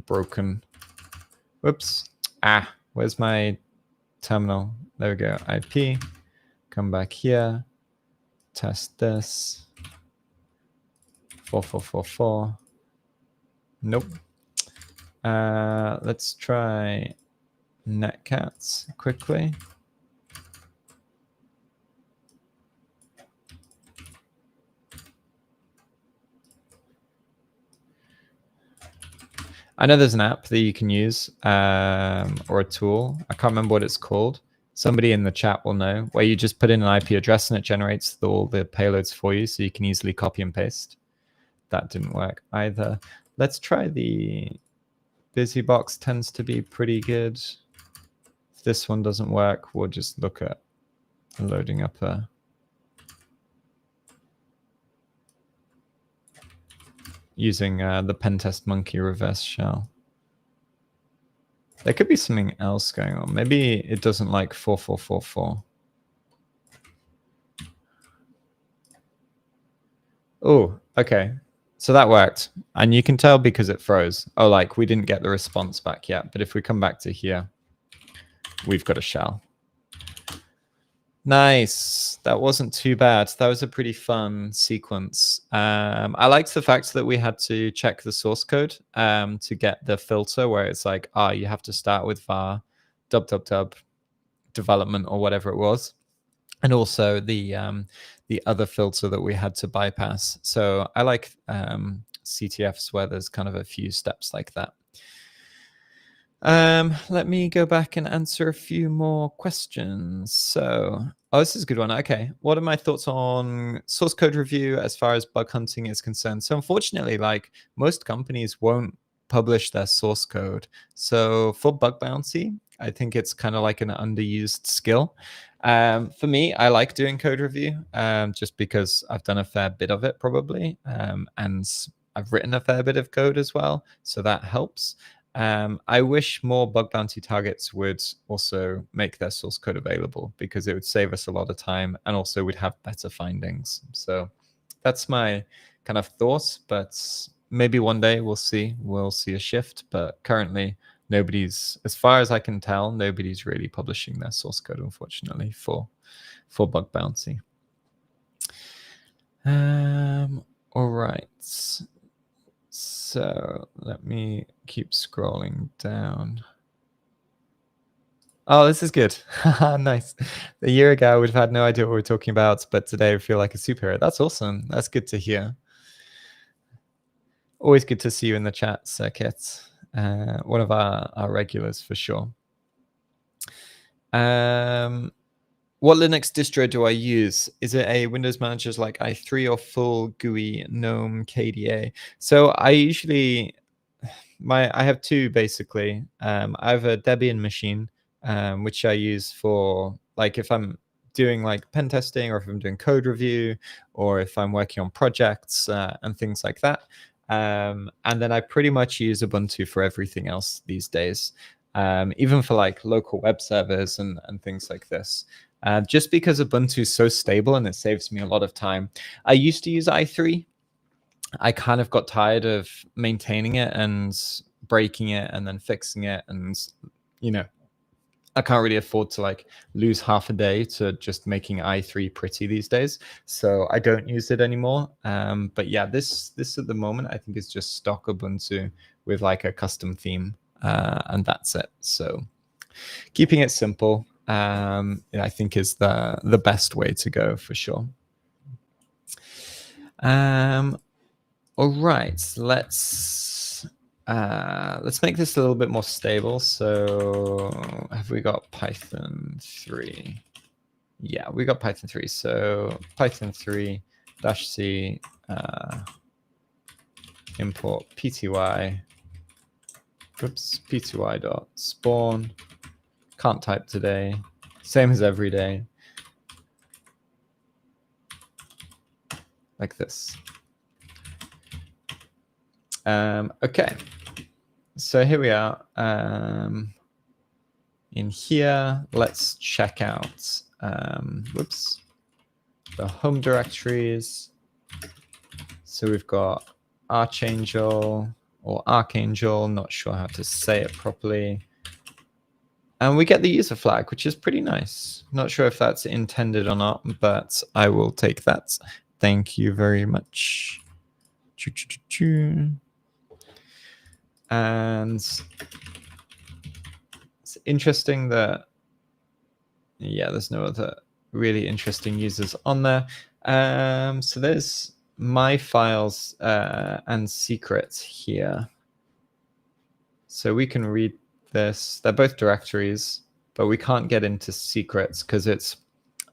broken. Whoops. Where's my terminal? There we go. IP. Come back here. Test this. 4444. Nope. Let's try netcats quickly. I know there's an app that you can use or a tool. I can't remember what it's called. Somebody in the chat will know, where you just put in an IP address and it generates all the payloads for you, so you can easily copy and paste. That didn't work either. Let's try the BusyBox. Tends to be pretty good. If this one doesn't work, we'll just look at loading up a using the Pentest monkey reverse shell. There could be something else going on. Maybe it doesn't like 4444. Oh, okay. So that worked. And you can tell because it froze. Oh, like we didn't get the response back yet. But if we come back to here, we've got a shell. Nice. That wasn't too bad. That was a pretty fun sequence. I liked the fact that we had to check the source code to get the filter where it's like, you have to start with var dub development or whatever it was. And also the other filter that we had to bypass. So I like CTFs where there's kind of a few steps like that. Let me go back and answer a few more questions. So, this is a good one. Okay. What are my thoughts on source code review as far as bug hunting is concerned? So unfortunately, like most companies won't publish their source code. So for bug bounty, I think it's kind of like an underused skill. For me, I like doing code review just because I've done a fair bit of it probably. And I've written a fair bit of code as well. So that helps. I wish more bug bounty targets would also make their source code available because it would save us a lot of time and also we'd have better findings. So that's my kind of thoughts, but maybe one day we'll see a shift. But currently, nobody's, as far as I can tell, nobody's really publishing their source code, unfortunately, for bug bounty. All right. So let me keep scrolling down. Oh, this is good. Nice. A year ago, I would have had no idea what we were talking about, but today I feel like a superhero. That's awesome. That's good to hear. Always good to see you in the chat, Circuit. One of our regulars for sure. What Linux distro do I use? Is it a Windows managers like i3 or full GUI GNOME KDA? So I usually, I have two basically. I have a Debian machine, which I use for like if I'm doing like pen testing or if I'm doing code review or if I'm working on projects and things like that. And then I pretty much use Ubuntu for everything else these days, even for like local web servers and things like this. Just because Ubuntu is so stable and it saves me a lot of time. I used to use i3. I kind of got tired of maintaining it and breaking it and then fixing it. And, you know, I can't really afford to like lose half a day to just making i3 pretty these days. So I don't use it anymore. But yeah, this at the moment, I think is just stock Ubuntu with like a custom theme and that's it. So keeping it simple, I think is the best way to go for sure. All right, let's make this a little bit more stable. So have we got Python 3? Yeah, we got Python 3. So Python 3 -c import pty. Oops, pty.spawn. Can't type today. Same as every day. Like this. Okay. So here we are. In here, let's check out the home directories. So we've got Archangel or Archangel, not sure how to say it properly. And we get the user flag, which is pretty nice. Not sure if that's intended or not, but I will take that. Thank you very much. And it's interesting that, yeah, there's no other really interesting users on there. So there's my files and secrets here. So we can read this. They're both directories, but we can't get into secrets because it's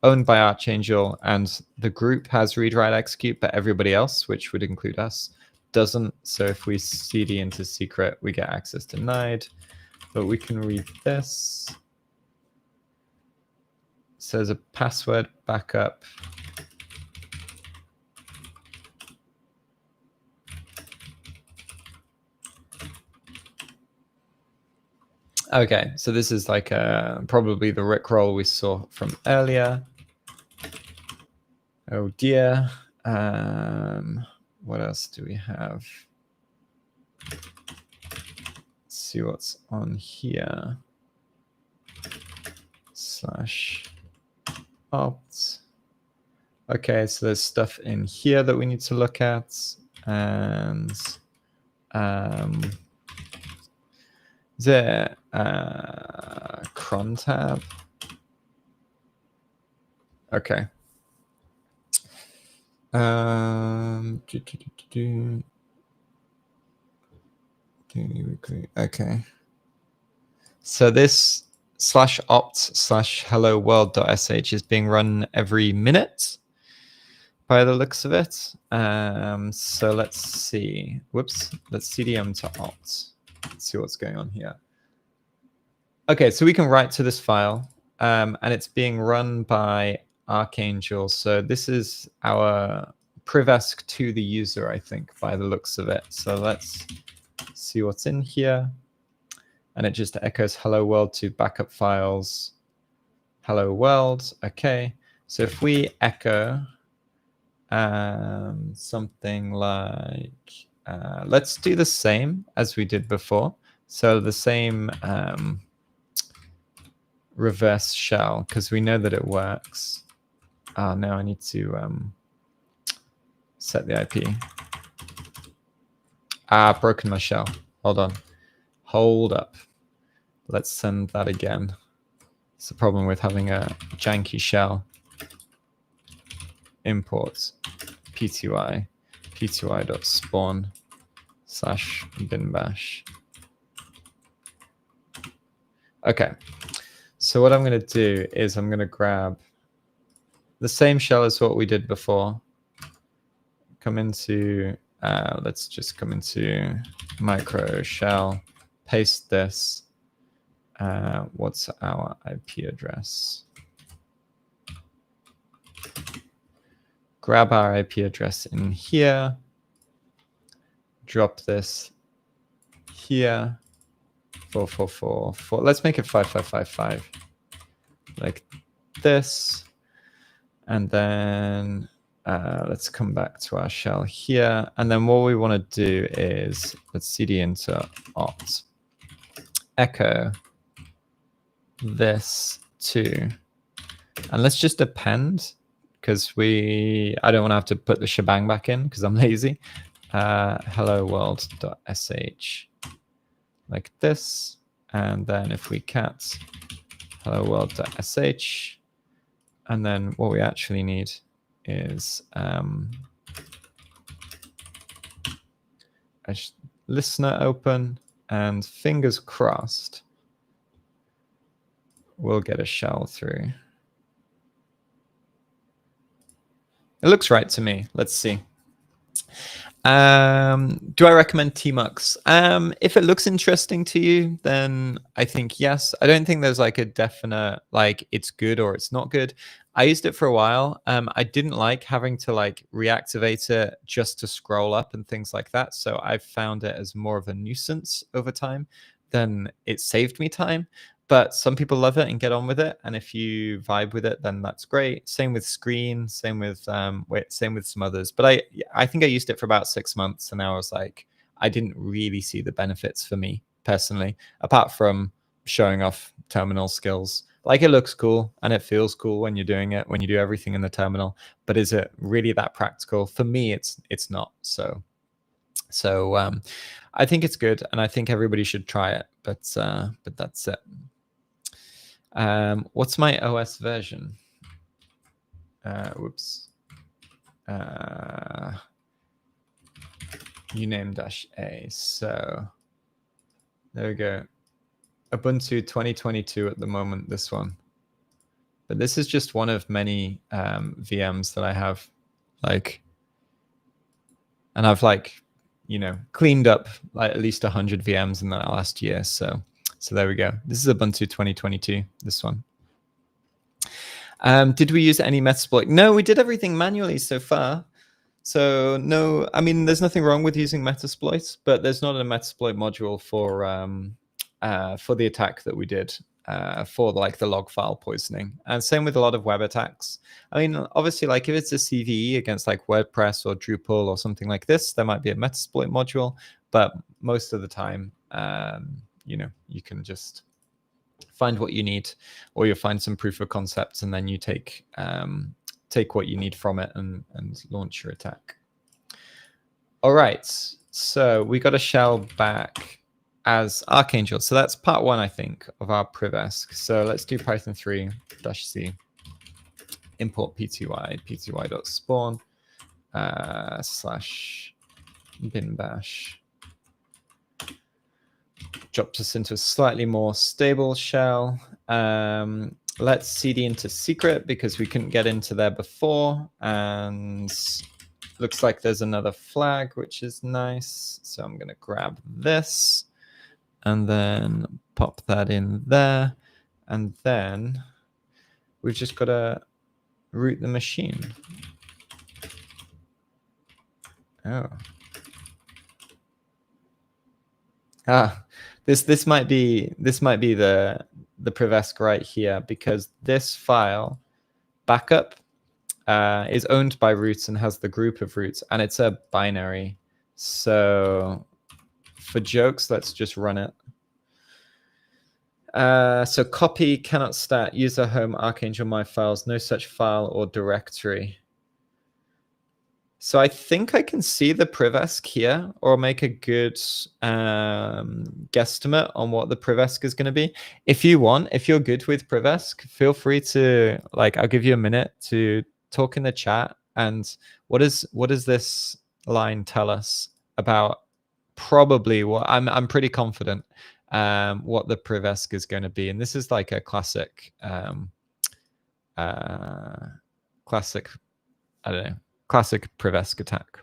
owned by Archangel and the group has read, write, execute, but everybody else, which would include us, doesn't. So if we cd into secret, we get access denied, but we can read this. So there's a password backup. Okay, so this is like probably the Rickroll we saw from earlier. Oh dear. What else do we have? Let's see what's on here. /opt. Okay, so there's stuff in here that we need to look at. And the cron tab. Okay. Okay. So this /opt/hello world.sh is being run every minute by the looks of it. So let's see. Whoops. Let's cdm to opt. Let's see what's going on here. Okay, so we can write to this file, and it's being run by Archangel. So this is our privesc to the user, I think, by the looks of it. So let's see what's in here. And it just echoes hello world to backup files. Hello world. Okay. So if we echo something like, let's do the same as we did before. So the same reverse shell, because we know that it works. Oh, no, I need to set the IP. Broken my shell. Hold on. Hold up. Let's send that again. It's the problem with having a janky shell. Imports pty pty.spawn/bin bash. Okay. So what I'm going to do is I'm going to grab the same shell as what we did before. Come into, let's just come into micro shell, paste this. What's our IP address? Grab our IP address in here, drop this here, 4444. Let's make it 5555, like this. And then let's come back to our shell here. And then what we want to do is let's cd into opt, echo this to, and let's just append, because I don't want to have to put the shebang back in because I'm lazy. Hello world.sh, like this. And then if we cat hello world.sh, and then what we actually need is a listener open, and fingers crossed we'll get a shell through. It looks right to me. Let's see. Do I recommend tmux? If it looks interesting to you, then I think yes. I don't think there's like a definite like it's good or it's not good. I used it for a while. I didn't like having to like reactivate it just to scroll up and things like that. So I've found it as more of a nuisance over time than it saved me time. But some people love it and get on with it, and if you vibe with it, then that's great. Same with Screen, same with some others. But I think I used it for about 6 months, and I was like, I didn't really see the benefits for me personally, apart from showing off terminal skills. Like, it looks cool and it feels cool when you're doing it, when you do everything in the terminal. But is it really that practical? For me, it's not. So I think it's good, and I think everybody should try it. But that's it. What's my OS version? Whoops. uname-a. So there we go. Ubuntu 2022 at the moment, this one. But this is just one of many VMs that I have. Like, and I've like, cleaned up like at least 100 VMs in the last year. So there we go. This is Ubuntu 2022, this one. Did we use any Metasploit? No, we did everything manually so far. So no, I mean, there's nothing wrong with using Metasploit, but there's not a Metasploit module for the attack that we did for like the log file poisoning. And same with a lot of web attacks. I mean, obviously, like if it's a CVE against like WordPress or Drupal or something like this, there might be a Metasploit module, but most of the time, you can just find what you need, or you'll find some proof of concepts, and then you take what you need from it and launch your attack. All right, so we got a shell back as Archangel. So that's part one, I think, of our privesc. So let's do Python 3-c import pty.spawn /bin bash. drops us into a slightly more stable shell. Let's cd into secret because we couldn't get into there before, and looks like there's another flag, which is nice. So I'm going to grab this and then pop that in there, and then we've just got to root the machine. Oh. This might be the Privesc right here, because this file backup is owned by roots and has the group of roots, and it's a binary. So for jokes, let's just run it. So copy cannot stat user home Archangel my files, no such file or directory. So I think I can see the Privesc here, or make a good guesstimate on what the Privesc is going to be. If you want, if you're good with Privesc, feel free to, like, I'll give you a minute to talk in the chat. And what does this line tell us about probably what I'm pretty confident what the Privesc is going to be. And this is like a classic, classic, I don't know, classic Privesc attack.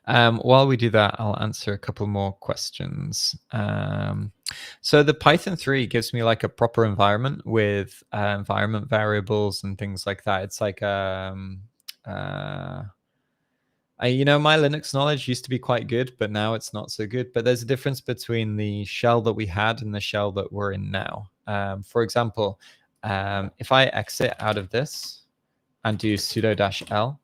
While we do that, I'll answer a couple more questions. So the Python 3 gives me like a proper environment with environment variables and things like that. It's like, you know, my Linux knowledge used to be quite good, but now it's not so good. But there's a difference between the shell that we had and the shell that we're in now. For example, if I exit out of this and do sudo-l,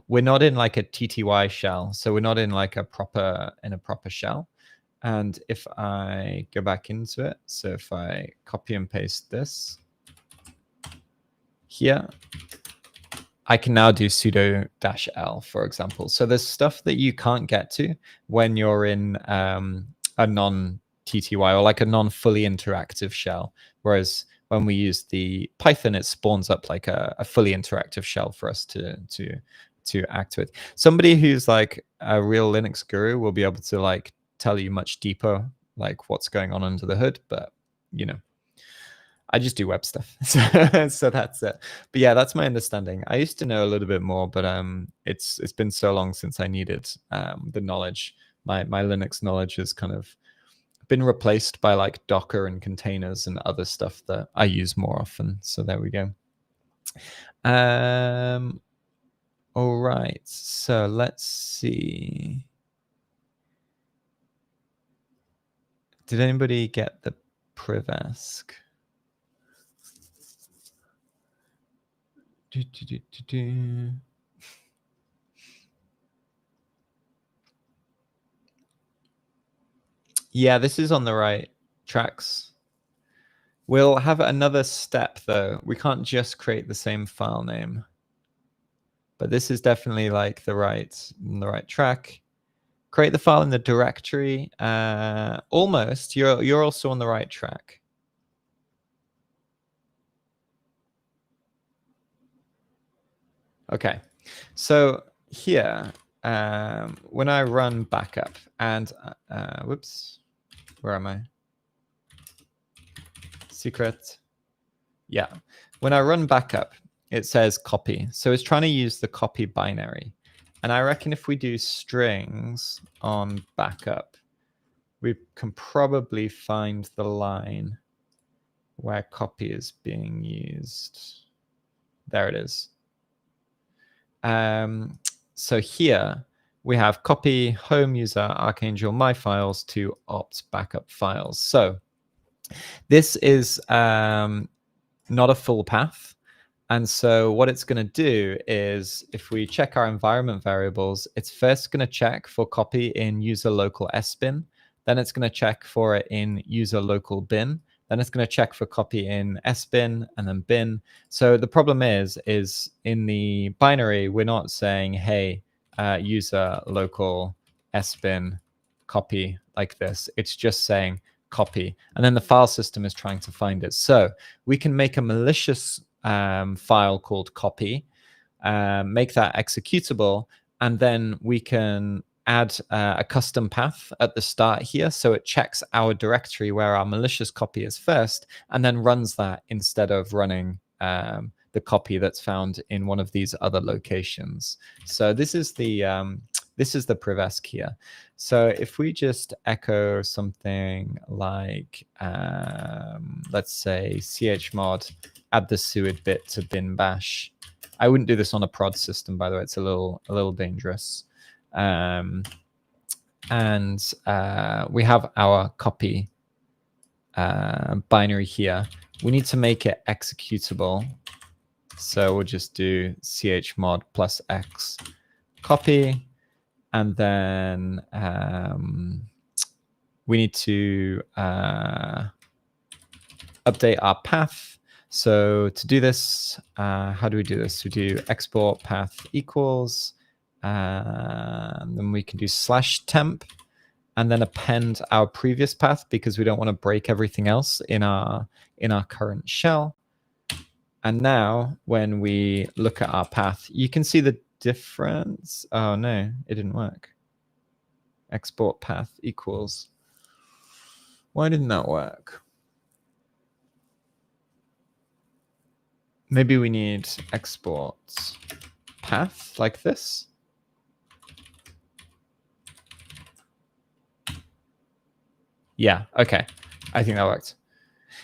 we're not in like a TTY shell, so we're not in like a proper shell. And if I go back into it, so if I copy and paste this here, I can now do sudo-l, for example. So there's stuff that you can't get to when you're in a non-TTY or like a non-fully interactive shell. Whereas when we use the Python, it spawns up like a fully interactive shell for us to act with. Somebody who's like a real Linux guru will be able to like tell you much deeper, like what's going on under the hood. But, you know, I just do web stuff. So that's it. But yeah, that's my understanding. I used to know a little bit more, but it's been so long since I needed the knowledge. My Linux knowledge has kind of been replaced by like Docker and containers and other stuff that I use more often. So there we go. All right. So let's see. Did anybody get the Privesc? Yeah, this is on the right tracks. We'll have another step though. We can't just create the same file name, but this is definitely like the right track. Create the file in the directory. Almost. You're also on the right track. Okay, so here, when I run backup and whoops, where am I? Secret. Yeah, when I run backup, it says copy. So it's trying to use the copy binary. And I reckon if we do strings on backup, we can probably find the line where copy is being used. There it is. So here we have copy home user Archangel my files to opt backup files. So this is not a full path. And so what it's going to do is, if we check our environment variables, it's first going to check for copy in user local sbin. Then it's going to check for it in user local bin. Then it's going to check for copy in sbin and then bin. So the problem is in the binary, we're not saying, hey, user local sbin copy like this. It's just saying copy. And then the file system is trying to find it. So we can make a malicious file called copy, make that executable, and then we can add a custom path at the start here. So it checks our directory where our malicious copy is first, and then runs that instead of running the copy that's found in one of these other locations. So this is the privesc here. So if we just echo something like, let's say chmod, add the suid bit to bin bash. I wouldn't do this on a prod system, by the way. It's a little dangerous. And we have our copy binary here. We need to make it executable. So we'll just do chmod plus x copy. And then we need to update our path. So to do this, how do we do this? We do export path equals, and then we can do /temp, and then append our previous path because we don't want to break everything else in our current shell. And now when we look at our path, you can see the difference. Oh no, it didn't work. Export path equals. Why didn't that work? Maybe we need export path like this. Yeah, okay. I think that worked.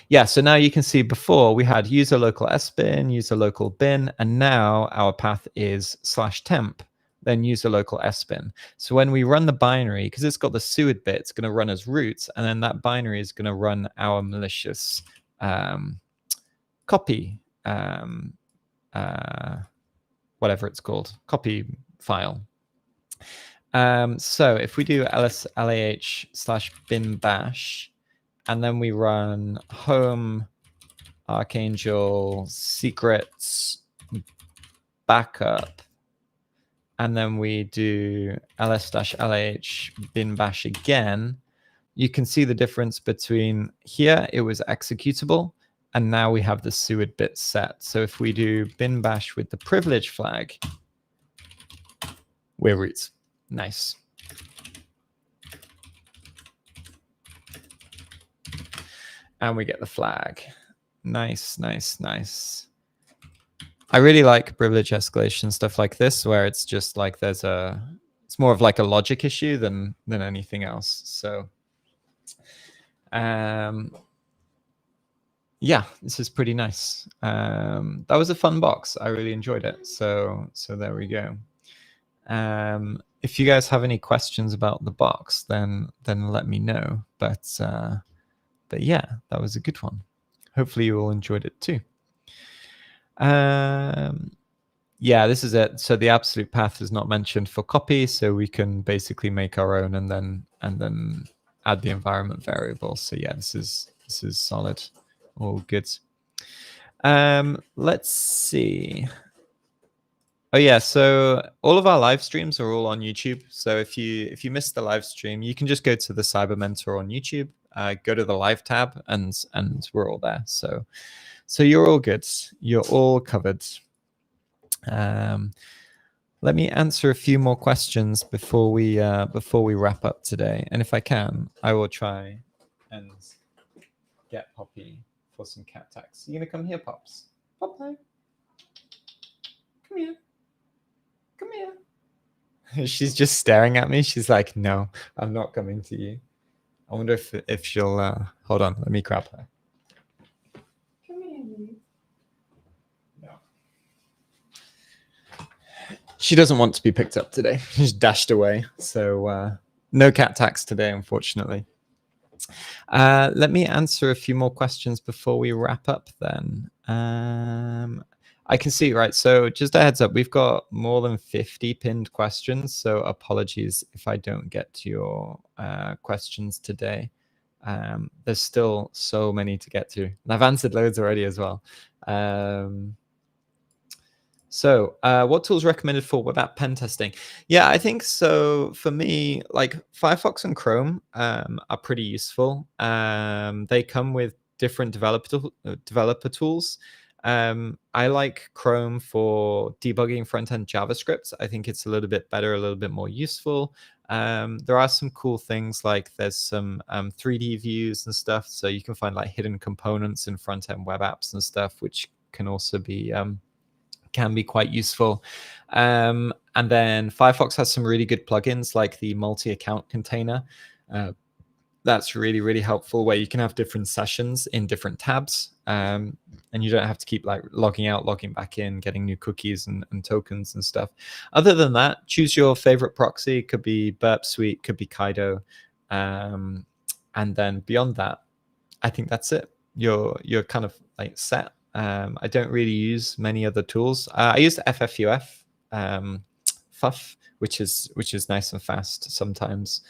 Yeah, so now you can see before we had user local sbin, user local bin, and now our path is /temp, then user local sbin. So when we run the binary, because it's got the suid bit, it's going to run as root, and then that binary is going to run our malicious copy, whatever it's called, copy file. So if we do ls/bin bash, and then we run home archangel secrets backup, and then we do ls-lh bin bash again, you can see the difference between here, it was executable, and now we have the suid bit set. So if we do bin bash with the privilege flag, we're root. Nice. And we get the flag. Nice, nice, nice. I really like privilege escalation stuff like this, where it's just like it's more of like a logic issue than anything else. So yeah, this is pretty nice. That was a fun box. I really enjoyed it. So there we go. If you guys have any questions about the box, then let me know. But yeah, that was a good one. Hopefully you all enjoyed it too. Yeah, this is it. So the absolute path is not mentioned for copy, so we can basically make our own and then add the environment variable. So yeah, this is solid. All good. Let's see. Oh yeah, so all of our live streams are all on YouTube. So if you missed the live stream, you can just go to the Cyber Mentor on YouTube, go to the live tab, and we're all there. So you're all good. You're all covered. Let me answer a few more questions before we wrap up today. And if I can, I will try and get Poppy for some cat tax. You gonna come here, Pops? Poppy, come here. Come here. She's just staring at me. She's like, no, I'm not coming to you. I wonder if she'll hold on, let me grab her. Come here. No. She doesn't want to be picked up today. She's dashed away. So no cat tax today, unfortunately. Let me answer a few more questions before we wrap up then. I can see, right? So just a heads up, we've got more than 50 pinned questions. So apologies if I don't get to your questions today. There's still so many to get to. And I've answered loads already as well. So what tools recommended for web app pen testing? Yeah, I think so. For me, like Firefox and Chrome are pretty useful. They come with different developer tools. I like Chrome for debugging front-end JavaScript. I think it's a little bit better, a little bit more useful. There are some cool things, like there's some 3D views and stuff, so you can find like hidden components in front-end web apps and stuff, which can also be quite useful. And then Firefox has some really good plugins like the multi-account container. That's really, really helpful, where you can have different sessions in different tabs, and you don't have to keep like logging out, logging back in, getting new cookies and tokens and stuff. Other than that, choose your favorite proxy. It could be Burp Suite, could be Kaido. And then beyond that, I think that's it. You're kind of like set. I don't really use many other tools. I use FFUF, FUF, which is nice and fast sometimes.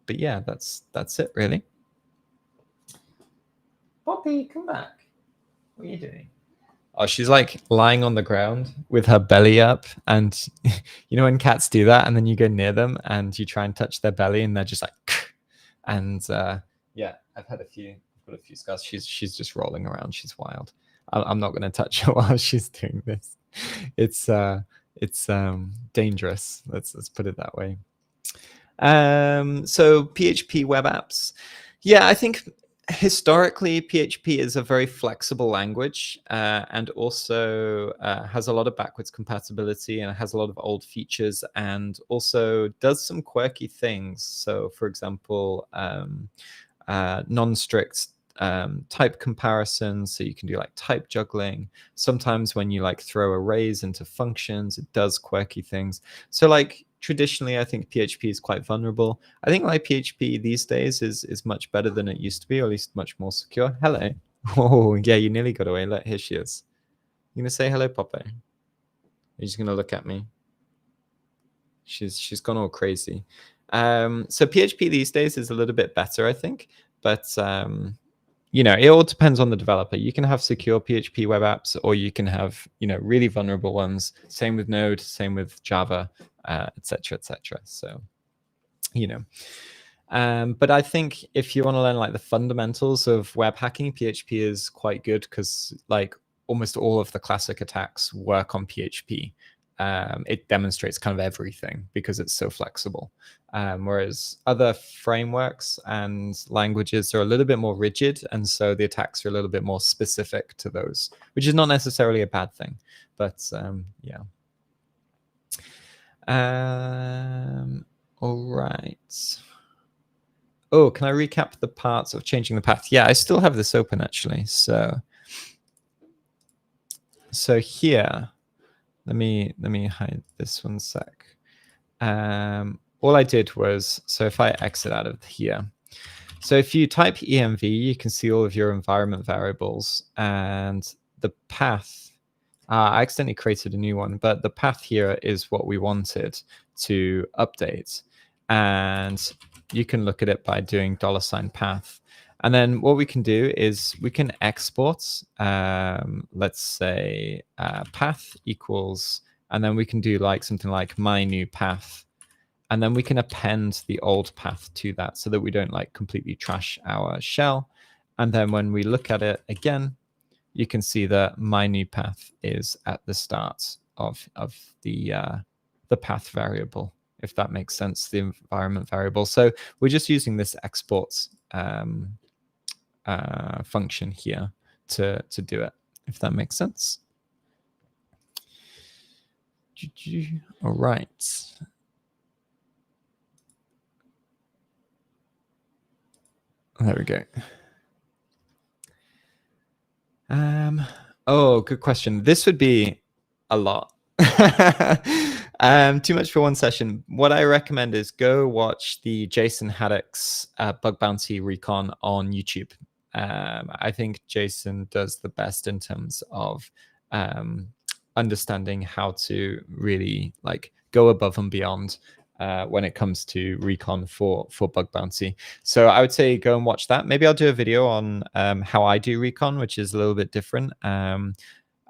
But yeah, that's it really. Poppy, come back. What are you doing? Oh, she's like lying on the ground with her belly up, and you know when cats do that, and then you go near them and you try and touch their belly, and they're just like, and yeah, I've got a few scars. She's just rolling around. She's wild. I'm not going to touch her while she's doing this. It's dangerous. Let's put it that way. So PHP web apps. Yeah, I think historically PHP is a very flexible language, and also has a lot of backwards compatibility, and it has a lot of old features, and also does some quirky things. So for example, non-strict type comparisons, so you can do like type juggling. Sometimes when you like throw arrays into functions, it does quirky things. So like traditionally, I think PHP is quite vulnerable. I think like PHP these days is much better than it used to be, or at least much more secure. Hello. Oh yeah, you nearly got away. Here she is. You gonna say hello, Poppy? You're just gonna look at me. She's gone all crazy. So PHP these days is a little bit better, I think, but you know, it all depends on the developer. You can have secure PHP web apps, or you can have, you know, really vulnerable ones. Same with Node, same with Java, etc., etc. So, you know, but I think if you want to learn like the fundamentals of web hacking, PHP is quite good, because like almost all of the classic attacks work on PHP. It demonstrates kind of everything because it's so flexible. Whereas other frameworks and languages are a little bit more rigid, and so the attacks are a little bit more specific to those, which is not necessarily a bad thing. But yeah. All right. Oh, can I recap the parts of changing the path? Yeah, I still have this open actually. So here, let me hide this one sec. All I did was, so if I exit out of here, so if you type env, you can see all of your environment variables, and the path, I accidentally created a new one, but the path here is what we wanted to update. And you can look at it by doing $path. And then what we can do is we can export, let's say path equals, and then we can do like something like my new path. And then we can append the old path to that, so that we don't like completely trash our shell. And then when we look at it again, you can see that my new path is at the start of the path variable, if that makes sense, the environment variable. So we're just using this export function here to do it, if that makes sense. All right. There we go. Oh, good question. This would be a lot. Too much for one session. What I recommend is go watch the Jason Haddock's bug bounty recon on YouTube. I think Jason does the best in terms of understanding how to really like go above and beyond when it comes to recon for bug bounty. So I would say go and watch that. Maybe I'll do a video on how I do recon, which is a little bit different.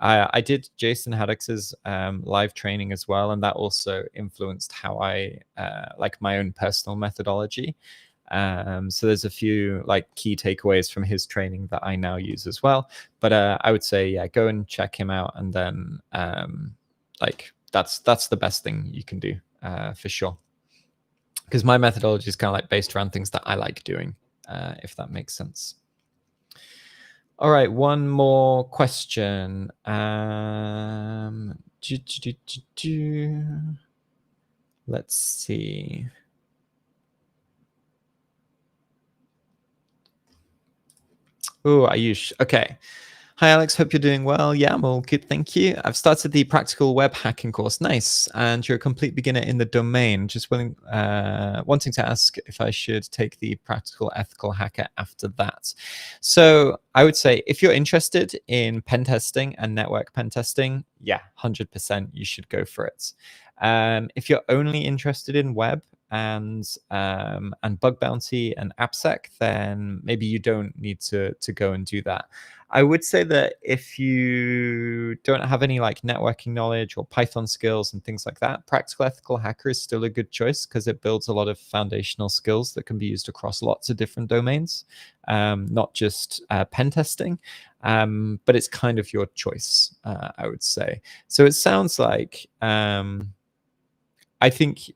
I did Jason Haddock's live training as well, and that also influenced how I like my own personal methodology. So there's a few like key takeaways from his training that I now use as well. But I would say, yeah, go and check him out, and then like that's the best thing you can do for sure. because my methodology is kind of like based around things that I like doing, if that makes sense. All right, one more question. Let's see. Oh, Ayush. Okay. Hi, Alex. Hope you're doing well. Yeah, I'm all good. Thank you. I've started the practical web hacking course. Nice. And you're a complete beginner in the domain. Just wanting to ask if I should take the practical ethical hacker after that. So I would say if you're interested in pen testing and network pen testing, yeah, 100% you should go for it. If you're only interested in web and bug bounty and AppSec, then maybe you don't need to go and do that. I would say that if you don't have any like networking knowledge or Python skills and things like that, practical ethical hacker is still a good choice because it builds a lot of foundational skills that can be used across lots of different domains, not just pen testing, but it's kind of your choice, I would say. So it sounds like I think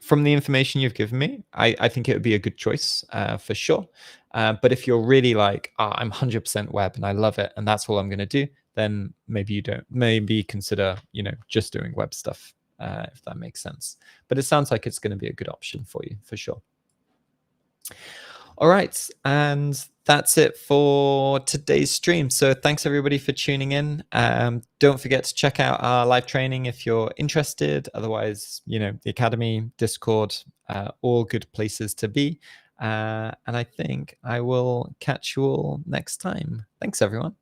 from the information you've given me, I think it would be a good choice for sure. But if you're really like, I'm 100% web and I love it and that's all I'm going to do, then maybe you don't. Maybe consider, just doing web stuff, if that makes sense. But it sounds like it's going to be a good option for you for sure. All right, and that's it for today's stream. So thanks everybody for tuning in. Don't forget to check out our live training if you're interested. Otherwise, the Academy, Discord, all good places to be. And I think I will catch you all next time. Thanks, everyone.